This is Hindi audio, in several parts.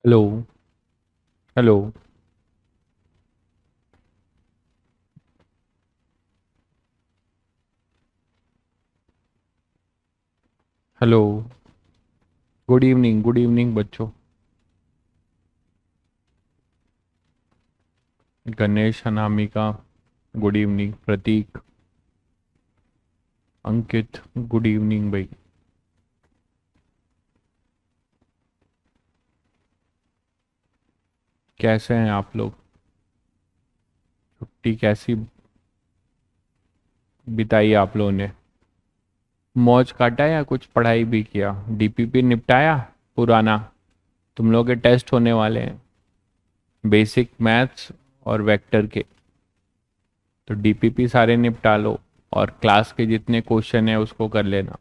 Hello. Hello. Hello. Good evening, good evening बच्चों। Ganesh, Anamika, good evening. Prateek, Ankit, good evening भाई। कैसे हैं आप लोग? छुट्टी कैसी बिताई आप लोगों ने? मौज काटा या कुछ पढ़ाई भी किया? डीपीपी निपटाया पुराना? तुम लोग के टेस्ट होने वाले हैं, बेसिक मैथ्स और वेक्टर के। तो डीपीपी सारे निपटा लो और क्लास के जितने क्वेश्चन है उसको कर लेना।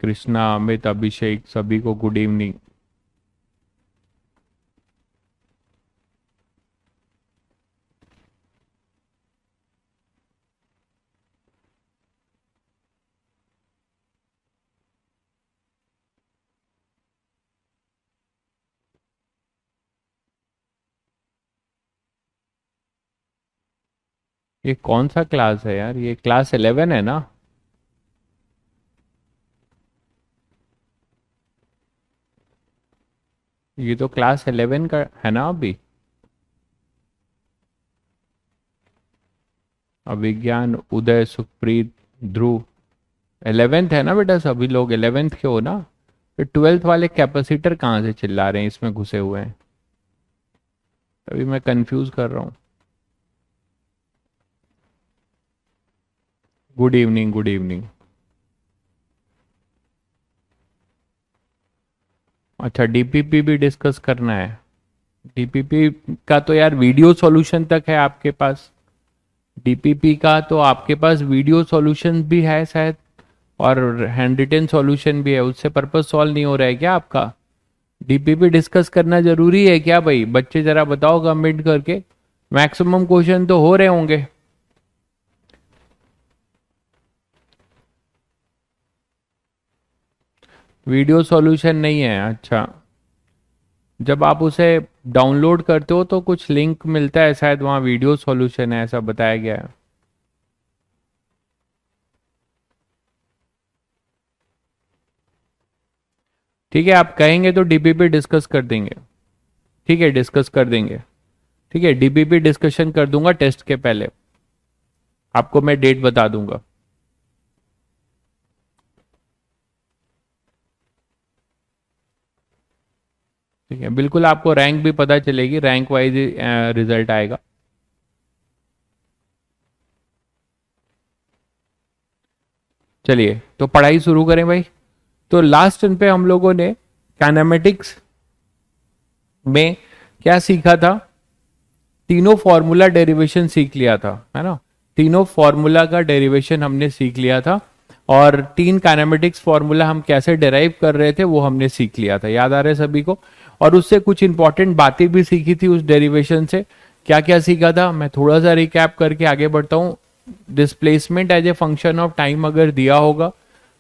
कृष्णा, अमित, अभिषेक, सभी को गुड इवनिंग। ये कौन सा क्लास है यार? ये क्लास 11 है ना? ये तो क्लास 11 का है ना अभी? अभिज्ञान, उदय, सुखप्रीत, ध्रुव। 11th है ना बेटा? सभी लोग 11th के हो ना? फिर 12th वाले कैपेसिटर कहाँ से चिल्ला रहे हैं, इसमें घुसे हुए हैं? अभी मैं कंफ्यूज कर रहा हूँ। Good evening, good evening. अच्छा, डीपीपी भी डिस्कस करना है? डीपीपी का तो यार वीडियो सॉल्यूशन तक है आपके पास। डीपीपी का तो आपके पास वीडियो सॉल्यूशन भी है शायद, और हैंड रिटन सॉल्यूशन भी है। उससे पर्पस सॉल्व नहीं हो रहा है क्या आपका? डीपीपी डिस्कस करना जरूरी है क्या भाई? बच्चे जरा बताओ कमेंट करके। मैक्सिमम क्वेश्चन तो हो रहे होंगे। वीडियो सॉल्यूशन नहीं है? अच्छा। जब आप उसे डाउनलोड करते हो तो कुछ लिंक मिलता है शायद, वहाँ वीडियो सॉल्यूशन है ऐसा बताया गया है। ठीक है, आप कहेंगे तो डीपीपी डिस्कस कर देंगे। ठीक है, डिस्कस कर देंगे। ठीक है, डीपीपी डिस्कशन कर दूंगा टेस्ट के पहले। आपको मैं डेट बता दूंगा। ठीक है, बिल्कुल आपको रैंक भी पता चलेगी, रैंक वाइज रिजल्ट आएगा। चलिए तो पढ़ाई शुरू करें भाई। तो लास्ट टर्न पे हम लोगों ने काइनेमेटिक्स में क्या सीखा था? तीनों फॉर्मूला डेरिवेशन सीख लिया था, है ना? तीनों फॉर्मूला का डेरिवेशन हमने सीख लिया था। और तीन काइनेमेटिक्स फॉर्मूला हम कैसे डेराइव कर रहे थे वो हमने सीख लिया था। याद आ रहा है सभी को? और उससे कुछ इंपॉर्टेंट बातें भी सीखी थी उस डेरिवेशन से। क्या क्या सीखा था मैं थोड़ा सा रिकैप करके आगे बढ़ता हूँ। Displacement as a function of time अगर दिया होगा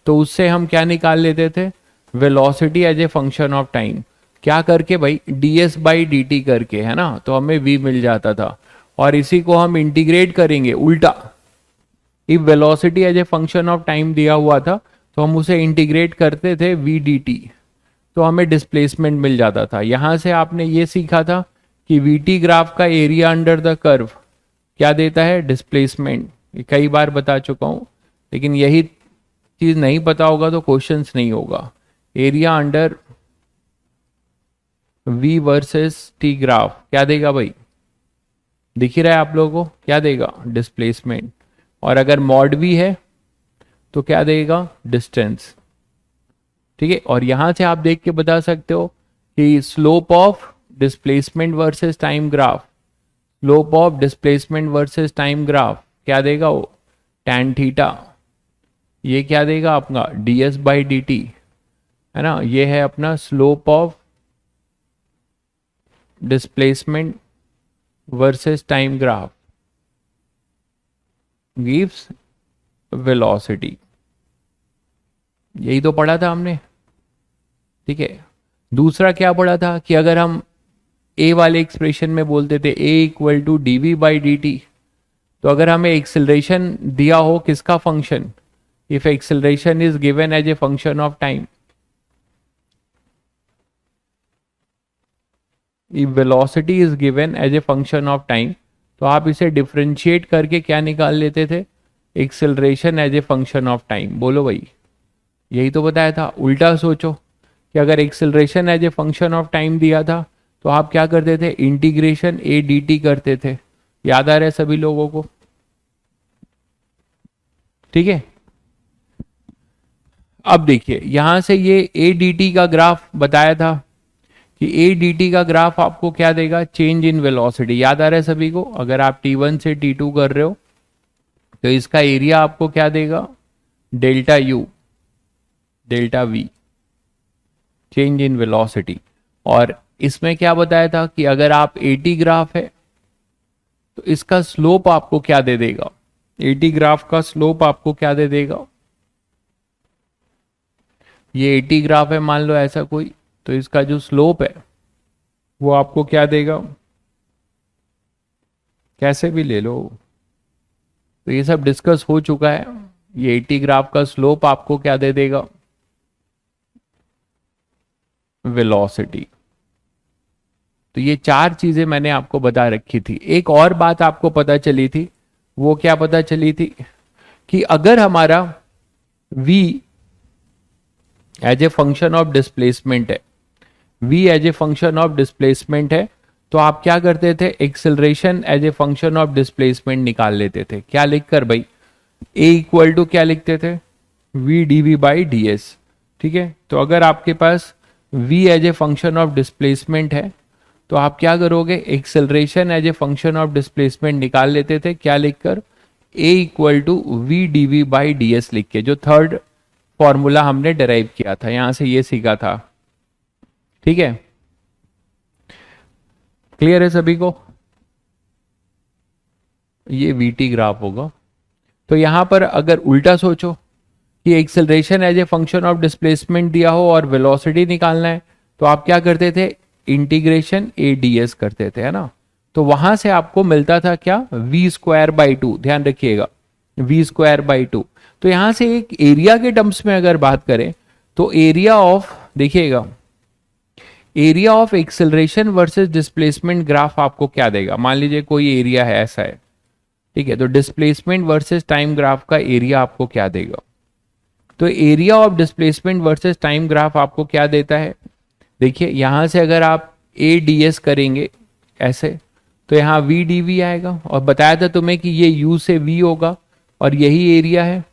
तो उससे हम क्या निकाल लेते थे? Velocity as a function of time. क्या करके भाई? ds बाई डी टी करके, है ना? तो हमें v मिल जाता था। और इसी को हम इंटीग्रेट करेंगे उल्टा। If velocity as a function of time दिया हुआ था तो हम उसे इंटीग्रेट करते थे v dt, तो हमें डिस्प्लेसमेंट मिल जाता था। यहां से आपने ये सीखा था कि vt ग्राफ का एरिया अंडर द कर्व क्या देता है? डिस्प्लेसमेंट। ये कई बार बता चुका हूं, लेकिन यही चीज नहीं पता होगा तो क्वेश्चंस नहीं होगा। Area under v versus t graph क्या देगा भाई? दिख ही रहा है आप लोगों को, क्या देगा? डिस्प्लेसमेंट। और अगर मॉड v है तो क्या देगा? डिस्टेंस। ठीक है, और यहां से आप देख के बता सकते हो कि slope of displacement versus time graph, slope of displacement versus time graph क्या देगा वो? tan theta. ये क्या देगा आपका? ds बाई डी टी, है ना? ये है अपना slope of displacement versus time graph gives velocity. यही तो पढ़ा था हमने। ठीक है। दूसरा क्या पढ़ा था कि अगर हम ए वाले एक्सप्रेशन में बोलते थे a equal to d we by D t, तो अगर हमें एक्सेलरेशन दिया हो किसका function, if acceleration is given as a function of time, if velocity is given as a function of time, तो आप इसे डिफरेंशिएट करके क्या निकाल लेते थे, acceleration as a function of time. बोलो भाई, यही तो बताया था। उल्टा सोचो कि अगर acceleration as a function of time दिया था तो आप क्या करते थे, इंटीग्रेशन ए डी टी करते थे। याद आ रहा है सभी लोगों को? ठीक है। अब देखिए यहां से ये ए डी टी का ग्राफ बताया था कि ए डी टी का ग्राफ आपको क्या देगा, चेंज इन वेलोसिटी। याद आ रहा है सभी को? अगर आप T1 से T2 कर रहे हो तो इसका एरिया आपको क्या देगा, delta U, delta we, change in velocity. और इसमें क्या बताया था कि अगर आप 80 ग्राफ है तो इसका स्लोप आपको क्या दे देगा, 80 ग्राफ का स्लोप आपको क्या दे देगा, ये 80 ग्राफ है मान लो ऐसा कोई, तो इसका जो स्लोप है वो आपको क्या देगा, कैसे भी ले लो, तो ये सब डिस्कस हो चुका है। ये 80 ग्राफ का स्लोप आपको क्या दे देगा, वेलोसिटी। तो ये चार चीजें मैंने आपको बता रखी थी। एक और बात आपको पता चली थी, वो क्या पता चली थी कि अगर हमारा v as a function of displacement है, v as a function of displacement है, तो आप क्या करते थे, acceleration as a function of displacement निकाल लेते थे। क्या लिखकर भाई, a इक्वल टू क्या लिखते थे, v dv बाई ds। ठीक है। तो अगर आपके पास v as a function of displacement है तो आप क्या करोगे, acceleration as a function of displacement निकाल लेते थे। क्या लिखकर, a equal to V D we by D S लिख के, जो थर्ड फॉर्मूला हमने डिराइव किया था, यहां से ये सीखा था। ठीक है, क्लियर है सभी को? ये वीटी ग्राफ होगा। तो यहां पर अगर उल्टा सोचो कि acceleration as a function of displacement दिया हो और वेलोसिटी निकालना है, तो आप क्या करते थे, इंटीग्रेशन ए डी एस करते थे, है ना। तो वहां से आपको मिलता था क्या, वी स्क्वायर बाई टू। ध्यान रखिएगा, वी स्क्वायर बाई टू। तो यहां से एक एरिया के टर्म्स में अगर बात करें तो एरिया ऑफ, देखिएगा, area of acceleration versus displacement graph आपको क्या देगा। मान लीजिए कोई एरिया है ऐसा है, ठीक है, तो डिस्प्लेसमेंट वर्सेस टाइम ग्राफ का एरिया आपको क्या देगा। तो area of displacement versus time graph आपको क्या देता है, देखिए यहां से अगर आप ए डी एस करेंगे ऐसे, तो यहाँ वी डी वी आएगा। और बताया था तुम्हें कि ये यू से वी होगा और यही एरिया है,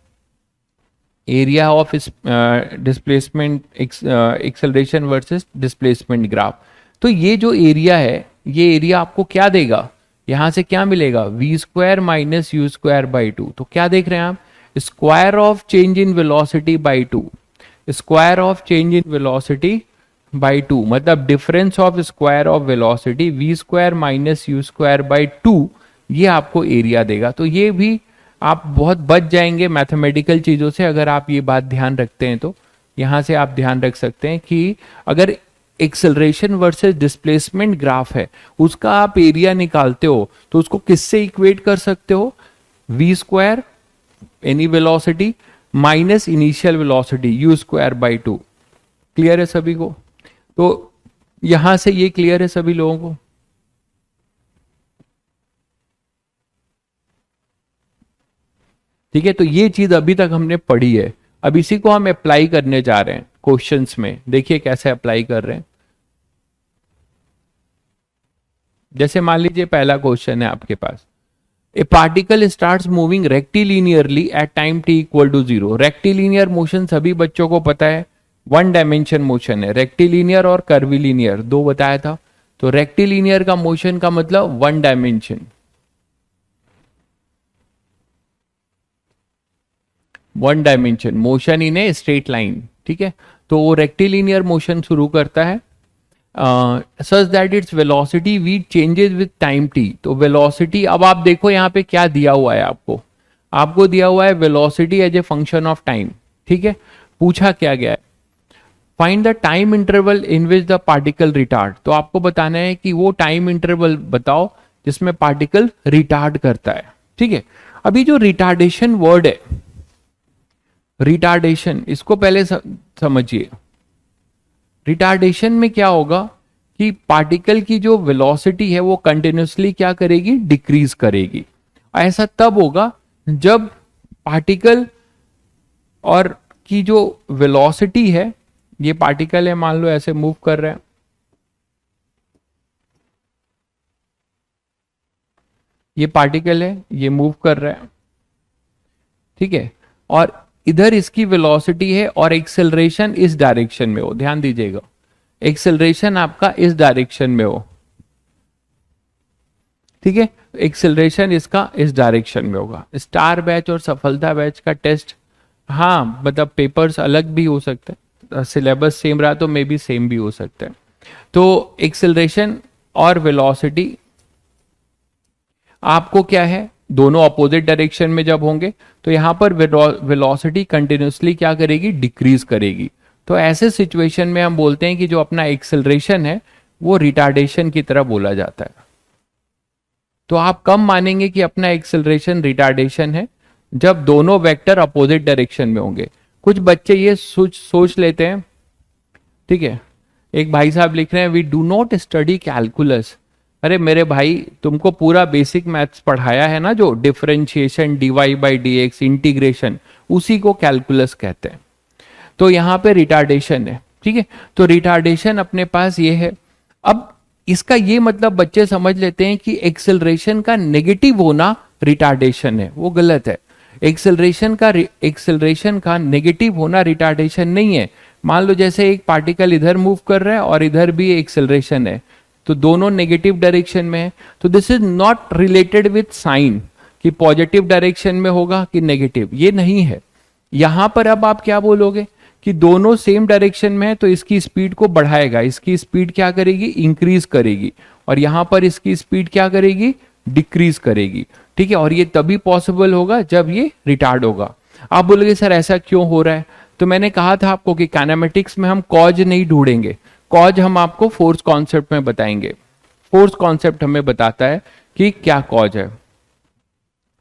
area of displacement acceleration versus displacement graph. तो ये जो एरिया है, ये एरिया आपको क्या देगा, यहां से क्या मिलेगा, v square minus u square by two. तो क्या देख रहे हैं आप, square of change in velocity by two, square of change in velocity by two, मतलब difference of square of velocity, v square minus u square by two, ये आपको एरिया देगा। तो ये भी आप बहुत बच जाएंगे मैथमेटिकल चीजों से अगर आप ये बात ध्यान रखते हैं। तो यहां से आप ध्यान रख सकते हैं कि अगर एक्सेलरेशन वर्सेस डिस्प्लेसमेंट ग्राफ है, उसका आप एरिया निकालते हो तो उसको किससे इक्वेट कर सकते हो, V square any velocity minus initial velocity U square by two. Clear है सभी को? तो यहां से ये क्लियर है सभी लोगों को? ठीक है, तो ये चीज अभी तक हमने पढ़ी है। अब इसी को हम अप्लाई करने जा रहे हैं क्वेश्चंस में। देखिए कैसे अप्लाई कर रहे हैं। जैसे मान लीजिए पहला क्वेश्चन है आपके पास, a particle starts moving rectilinearly at time t equal to zero. Rectilinear motion सभी बच्चों को पता है, वन डायमेंशन मोशन है। रेक्टिलिनियर और कर्विलिनियर दो बताया था। तो रेक्टिलिनियर का मोशन का मतलब one dimension, one dimension motion in a straight line. ठीक है, तो वो रेक्टिलिनियर मोशन शुरू करता है such that its velocity v changes with time t. तो वेलोसिटी, अब आप देखो यहाँ पे क्या दिया हुआ है आपको, आपको दिया हुआ है velocity as a function of time. ठीक है, पूछा क्या गया है, find the time interval in which the particle retard. तो आपको बताना है कि वो टाइम इंटरवल बताओ जिसमें पार्टिकल रिटार्ड करता है। ठीक है, अभी जो रिटार्डेशन वर्ड है, रिटार्डेशन, इसको पहले समझिए। रिटार्डेशन में क्या होगा कि पार्टिकल की जो वेलोसिटी है वो कंटिन्यूसली क्या करेगी, डिक्रीज करेगी। ऐसा तब होगा जब पार्टिकल और की जो वेलोसिटी है, ये पार्टिकल है मान लो ऐसे मूव कर रहा है, ये पार्टिकल है, ये मूव कर रहा है, ठीक है, और इधर इसकी वेलोसिटी है और एक्सेलरेशन इस डायरेक्शन में हो। ध्यान दीजिएगा, एक्सेलरेशन आपका इस डायरेक्शन में हो, ठीक है, एक्सेलरेशन इसका इस डायरेक्शन में होगा। स्टार बैच और सफलता बैच का टेस्ट, हाँ मतलब पेपर्स अलग भी हो सकते हैं, सिलेबस सेम रहा तो मे बी सेम भी हो सकता है। तो एक्सेलरेशन और वेलोसिटी आपको क्या है, दोनों अपोजिट डायरेक्शन में जब होंगे तो यहां पर वेलोसिटी कंटिन्यूसली क्या करेगी, डिक्रीज करेगी। तो ऐसे सिचुएशन में हम बोलते हैं कि जो अपना एक्सेलरेशन है वो रिटार्डेशन की तरह बोला जाता है। तो आप कम मानेंगे कि अपना एक्सेलरेशन रिटार्डेशन है जब दोनों वेक्टर अपोजिट डायरेक्शन में होंगे। कुछ बच्चे ये सोच लेते हैं, ठीक है, एक भाई साहब लिख रहे हैं we do not study calculus. अरे मेरे भाई, तुमको पूरा बेसिक मैथ्स पढ़ाया है ना, जो differentiation, DY by D X, integration, उसी को कैलकुलस कहते हैं। तो यहां पे रिटार्डेशन है, ठीक है। तो रिटार्डेशन अपने पास ये है। अब इसका ये मतलब बच्चे समझ लेते हैं कि एक्सेलरेशन का नेगेटिव होना रिटार्डेशन है, वो गलत है। एक्सेलरेशन का नेगेटिव होना रिटार्डेशन नहीं है। मान लो जैसे एक पार्टिकल इधर मूव कर रहा है और इधर भी एक्सेलरेशन है, तो दोनों नेगेटिव डायरेक्शन में है, तो this is not related with sign कि पॉजिटिव डायरेक्शन में होगा कि नेगेटिव, ये नहीं है। यहां पर अब आप क्या बोलोगे कि दोनों सेम डायरेक्शन में है तो इसकी स्पीड को बढ़ाएगा, इसकी स्पीड क्या करेगी, इंक्रीज करेगी, और यहां पर इसकी स्पीड क्या करेगी, डिक्रीज करेगी, ठीक है। और ये तभी पॉसिबल होगा जब ये रिटार्ड होगा। आप बोलोगे सर ऐसा क्यों हो रहा है, तो मैंने कहा था आपको कि काइनेमेटिक्स में हम कॉज नहीं ढूंढेंगे, कॉज हम आपको फोर्स कॉन्सेप्ट में बताएंगे। फोर्स कॉन्सेप्ट हमें बताता है कि क्या कॉज है,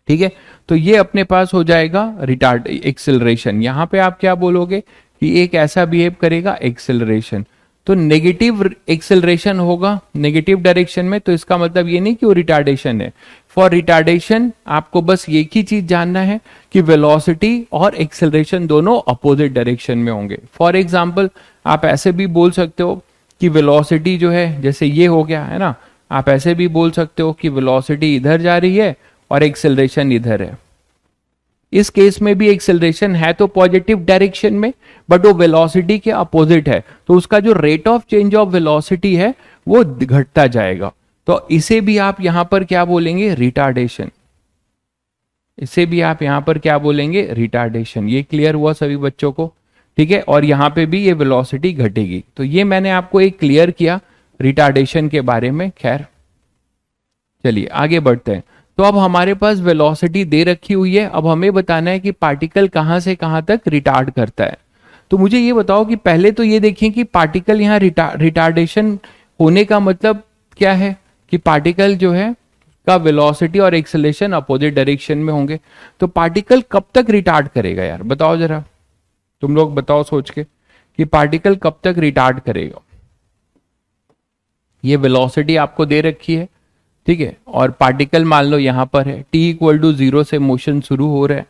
ठीक है। तो ये अपने पास हो जाएगा रिटार्ड एक्सेलरेशन। यहां पे आप क्या बोलोगे कि एक ऐसा बिहेव करेगा एक्सेलरेशन, तो नेगेटिव एक्सेलरेशन होगा नेगेटिव डायरेक्शन में, तो इसका मतलब ये नहीं कि वो रिटार्डेशन है। फॉर रिटार्डेशन आपको बस एक ही चीज जानना है कि वेलोसिटी और एक्सेलरेशन दोनों अपोजिट डायरेक्शन में होंगे। फॉर एग्जांपल आप ऐसे भी बोल सकते हो कि वेलोसिटी जो है, जैसे ये हो गया है ना, आप ऐसे भी बोल सकते हो कि वेलोसिटी इधर जा रही है और एक्सेलरेशन इधर है। इस केस में भी एक्सेलरेशन है तो पॉजिटिव डायरेक्शन में, बट वो वेलोसिटी के अपोजिट है, तो उसका जो rate of change of velocity है वो घटता जाएगा। तो इसे भी आप यहां पर क्या बोलेंगे, रिटार्डेशन। इसे भी आप यहां पर क्या बोलेंगे, रिटार्डेशन। ये क्लियर हुआ सभी बच्चों को, ठीक है। और यहां पे भी ये वेलोसिटी घटेगी। तो ये मैंने आपको एक क्लियर किया रिटार्डेशन के बारे में। खैर चलिए आगे बढ़ते हैं। तो अब हमारे पास वेलोसिटी दे रखी हुई है, अब हमें बताना है कि पार्टिकल कहां से कहां तक रिटार्ड करता है। तो मुझे ये बताओ कि पहले तो ये देखें कि पार्टिकल यहाँ रिटार्डेशन होने का मतलब क्या है, कि पार्टिकल जो है का वेलोसिटी और एक्सेलरेशन अपोजिट डायरेक्शन में होंगे। तो पार्टिकल कब तक रिटार्ड करेगा यार, बताओ जरा, तुम लोग बताओ सोच के कि पार्टिकल कब तक रिटार्ड करेगा। ये वेलोसिटी आपको दे रखी है, ठीक है, और पार्टिकल मान लो यहां पर है, t इक्वल टू 0 से मोशन शुरू हो रहा है,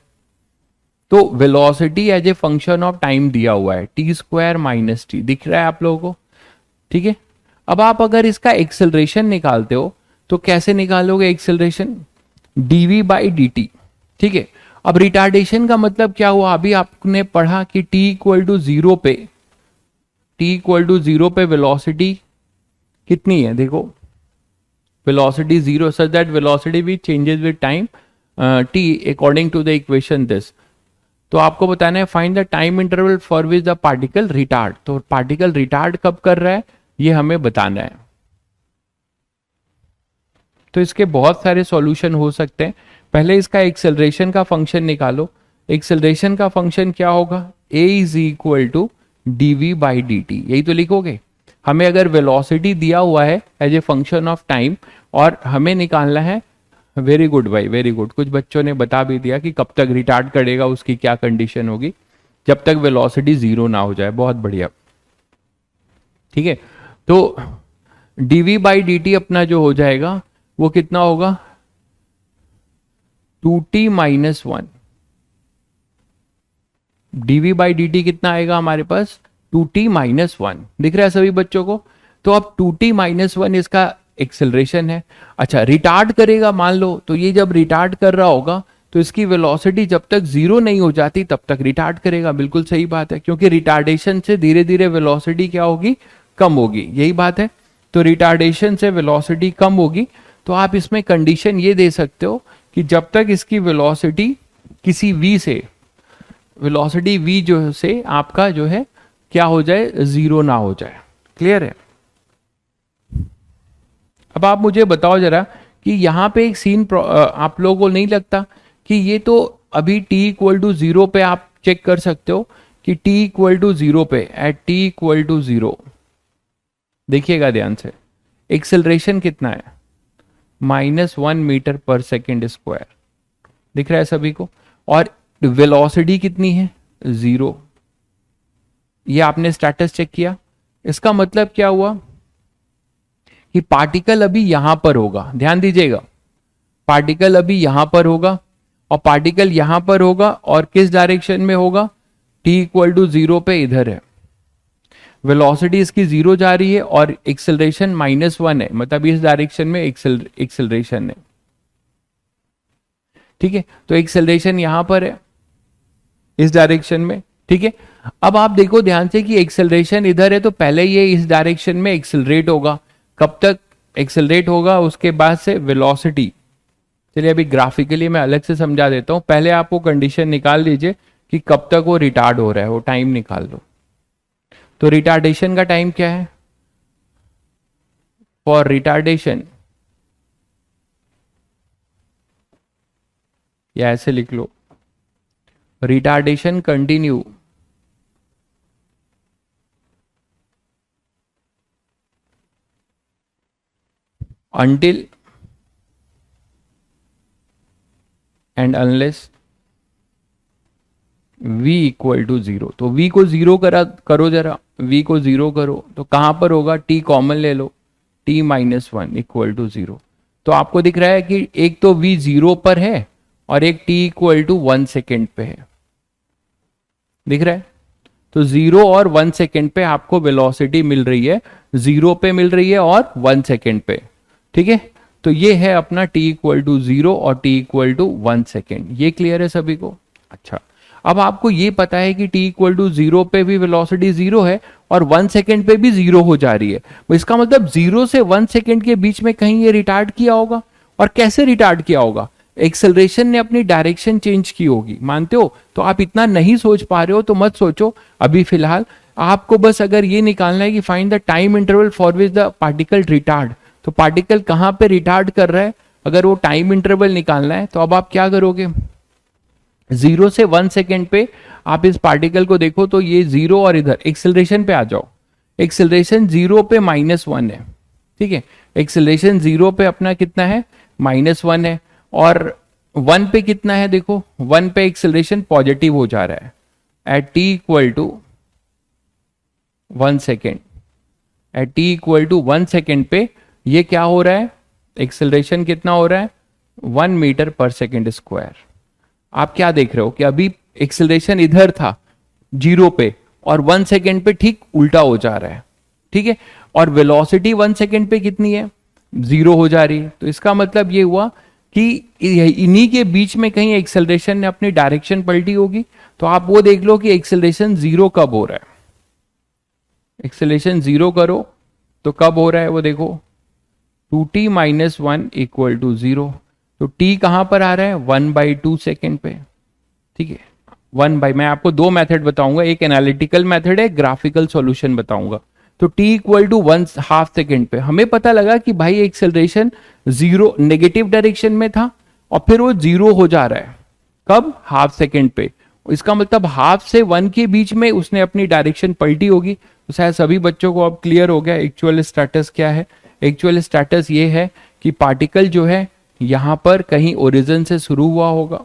तो velocity as a function of time दिया हुआ है, टी स्क्वायर माइनस टी, दिख रहा है आप लोगों को, ठीक है। अब आप अगर इसका एक्सेलरेशन निकालते हो तो कैसे निकालोगे एक्सेलरेशन, dv बाई dt, ठीक है। अब रिटार्डेशन का मतलब क्या हुआ, अभी आपने पढ़ा कि t इक्वल टू 0 पे, t इक्वल टू 0 पे वेलोसिटी कितनी है, देखो velocity 0 such that velocity भी changes with time t according to the equation this। तो आपको बताना है find the time interval for which the particle retard. तो पार्टिकल रिटार्ड कब कर रहा है ये हमें बताना है। तो इसके बहुत सारे सॉल्यूशन हो सकते हैं। पहले इसका एक्सेलरेशन का फंक्शन निकालो। एक्सेलरेशन का फंक्शन क्या होगा, a is equal to DV by D T, यही तो लिखोगे। हमें अगर वेलोसिटी दिया हुआ है as a function of time और हमें निकालना है, वेरी गुड भाई वेरी गुड, कुछ बच्चों ने बता भी दिया कि कब तक रिटार्ड करेगा, उसकी क्या कंडीशन होगी, जब तक वेलोसिटी जीरो ना हो जाए। बहुत बढ़िया, ठीक है। तो डीवी बाई डी टी अपना जो हो जाएगा वो कितना होगा, 2t minus 1। DV by D T कितना आएगा हमारे पास, 2t माइनस 1। दिख रहा है सभी बच्चों को। तो अब 2t माइनस 1 इसका एक्सेलरेशन है। अच्छा, रिटार्ड करेगा मान लो, तो ये जब रिटार्ड कर रहा होगा तो इसकी वेलोसिटी जब तक जीरो नहीं हो जाती तब तक रिटार्ड करेगा। बिल्कुल सही बात है, क्योंकि रिटार्डेशन से धीरे धीरे वेलोसिटी क्या होगी, कम होगी, यही बात है। तो रिटार्डेशन से वेलोसिटी कम होगी, तो आप इसमें कंडीशन ये दे सकते हो कि जब तक इसकी वेलोसिटी किसी v से, वेलोसिटी v जो से आपका जो है क्या हो जाए, जीरो ना हो जाए। क्लियर है। अब आप मुझे बताओ जरा कि यहाँ पे एक सीन आप लोगों को नहीं लगता कि ये तो अभी t इक्वल टू जीरो पे आप चेक कर सकते हो कि t इक्वल टू जीरो पे, at t equal to zero, देखिएगा ध्यान से, एक्सेलरेशन कितना है, -1 मीटर पर सेकेंड स्क्वायर, दिख रहा है सभी को। और वेलोसिटी कितनी है, जीरो। ये आपने स्टेटस चेक किया। इसका मतलब क्या हुआ कि पार्टिकल अभी यहां पर होगा, ध्यान दीजिएगा, पार्टिकल अभी यहां पर होगा और पार्टिकल यहां पर होगा, और किस डायरेक्शन में होगा, t इक्वल टू जीरो पे इधर है। वेलोसिटी इसकी जीरो जा रही है और एक्सेलरेशन -1 है, मतलब इस डायरेक्शन में एक्सेलरेशन है। ठीक है, तो एक्सेलरेशन यहां पर है इस डायरेक्शन में। ठीक है, अब आप देखो ध्यान से कि एक्सेलरेशन इधर है, तो पहले ये इस डायरेक्शन में एक्सेलरेट होगा। कब तक एक्सेलरेट होगा, उसके बाद से वेलोसिटी, चलिए अभी ग्राफिकली मैं अलग से समझा देता हूं। पहले आप वो कंडीशन निकाल लीजिए कि कब तक वो रिटार्ड हो रहा है, वो टाइम निकाल लो। तो रिटार्डेशन का टाइम क्या है, फॉर रिटार्डेशन, या ऐसे लिख लो, retardation continue until and unless v equal to zero. तो v को जीरो करो जरा, v को जीरो करो तो कहां पर होगा, t कॉमन ले लो, t minus 1 equal to zero. तो आपको दिख रहा है कि एक तो v जीरो पर है और एक t इक्वल टू 1 सेकेंड पे है, दिख रहा है। तो 0 और 1 सेकेंड पे आपको वेलोसिटी मिल रही है, 0 पे मिल रही है और 1 सेकेंड पे। ठीक है, तो ये है अपना t इक्वल टू 0 और t इक्वल टू 1 सेकेंड। ये क्लियर है सभी को। अच्छा, अब आपको ये पता है कि t इक्वल टू 0 पे भी वेलोसिटी 0 है और 1 सेकेंड पे भी 0 हो जा रही है। इसका मतलब 0 से 1 सेकेंड के बीच में कहीं ये रिटार्ड किया होगा। और कैसे रिटार्ड किया होगा, एक्सेलरेशन ने अपनी डायरेक्शन चेंज की होगी, मानते हो। तो आप इतना नहीं सोच पा रहे हो तो मत सोचो अभी फिलहाल। आपको बस अगर ये निकालना है कि find the time interval for which the particle retard, तो पार्टिकल कहां पे रिटार्ड कर रहा है, अगर वो टाइम इंटरवल निकालना है तो अब आप क्या करोगे, 0 से 1 सेकेंड पे आप इस पार्टिकल को देखो तो ये 0 और इधर एक्सेलरेशन पे आ जाओ। एक्सेलरेशन 0 पे -1 है। ठीक है, एक्सेलरेशन 0 पे अपना कितना है, -1 है, और 1 पे कितना है, देखो 1 पे एक्सेलरेशन पॉजिटिव हो जा रहा है at t equal to 1 second. At t equal to 1 second पे ये क्या हो रहा है, एक्सेलरेशन कितना हो रहा है, 1 मीटर पर सेकेंड स्क्वायर। आप क्या देख रहे हो कि अभी एक्सेलरेशन इधर था 0 पे और 1 सेकेंड पे ठीक उल्टा हो जा रहा है। ठीक है, और वेलोसिटी 1 सेकेंड पे कितनी है, 0 हो जा रही है। तो इसका मतलब ये हुआ कि इन्हीं के बीच में कहीं एक्सेलरेशन ने अपनी डायरेक्शन पलटी होगी। तो आप वो देख लो कि एक्सेलरेशन 0 कब हो रहा है, एक्सेलरेशन 0 करो तो कब हो रहा है वो देखो, 2t माइनस 1 इक्वल टू 0। तो t कहां पर आ रहा है, 1/2 सेकेंड पे। ठीक है, 1/, मैं आपको दो मेथड बताऊंगा, एक एनालिटिकल मेथड है, ग्राफिकल सॉल्यूशन बताऊंगा। तो t इक्वल टू 1/2 सेकेंड पे हमें पता लगा कि भाई एक्सेलरेशन 0 नेगेटिव डायरेक्शन में था और फिर वो 0 हो जा रहा है, कब, हाफ सेकेंड पे। इसका मतलब हाफ से 1 के बीच में उसने अपनी डायरेक्शन पलटी होगी। तो शायद सभी बच्चों को अब क्लियर हो गया एक्चुअल स्टेटस क्या है। एक्चुअल स्टेटस ये है कि पार्टिकल जो है यहां पर कहीं ओरिजिन से शुरू हुआ होगा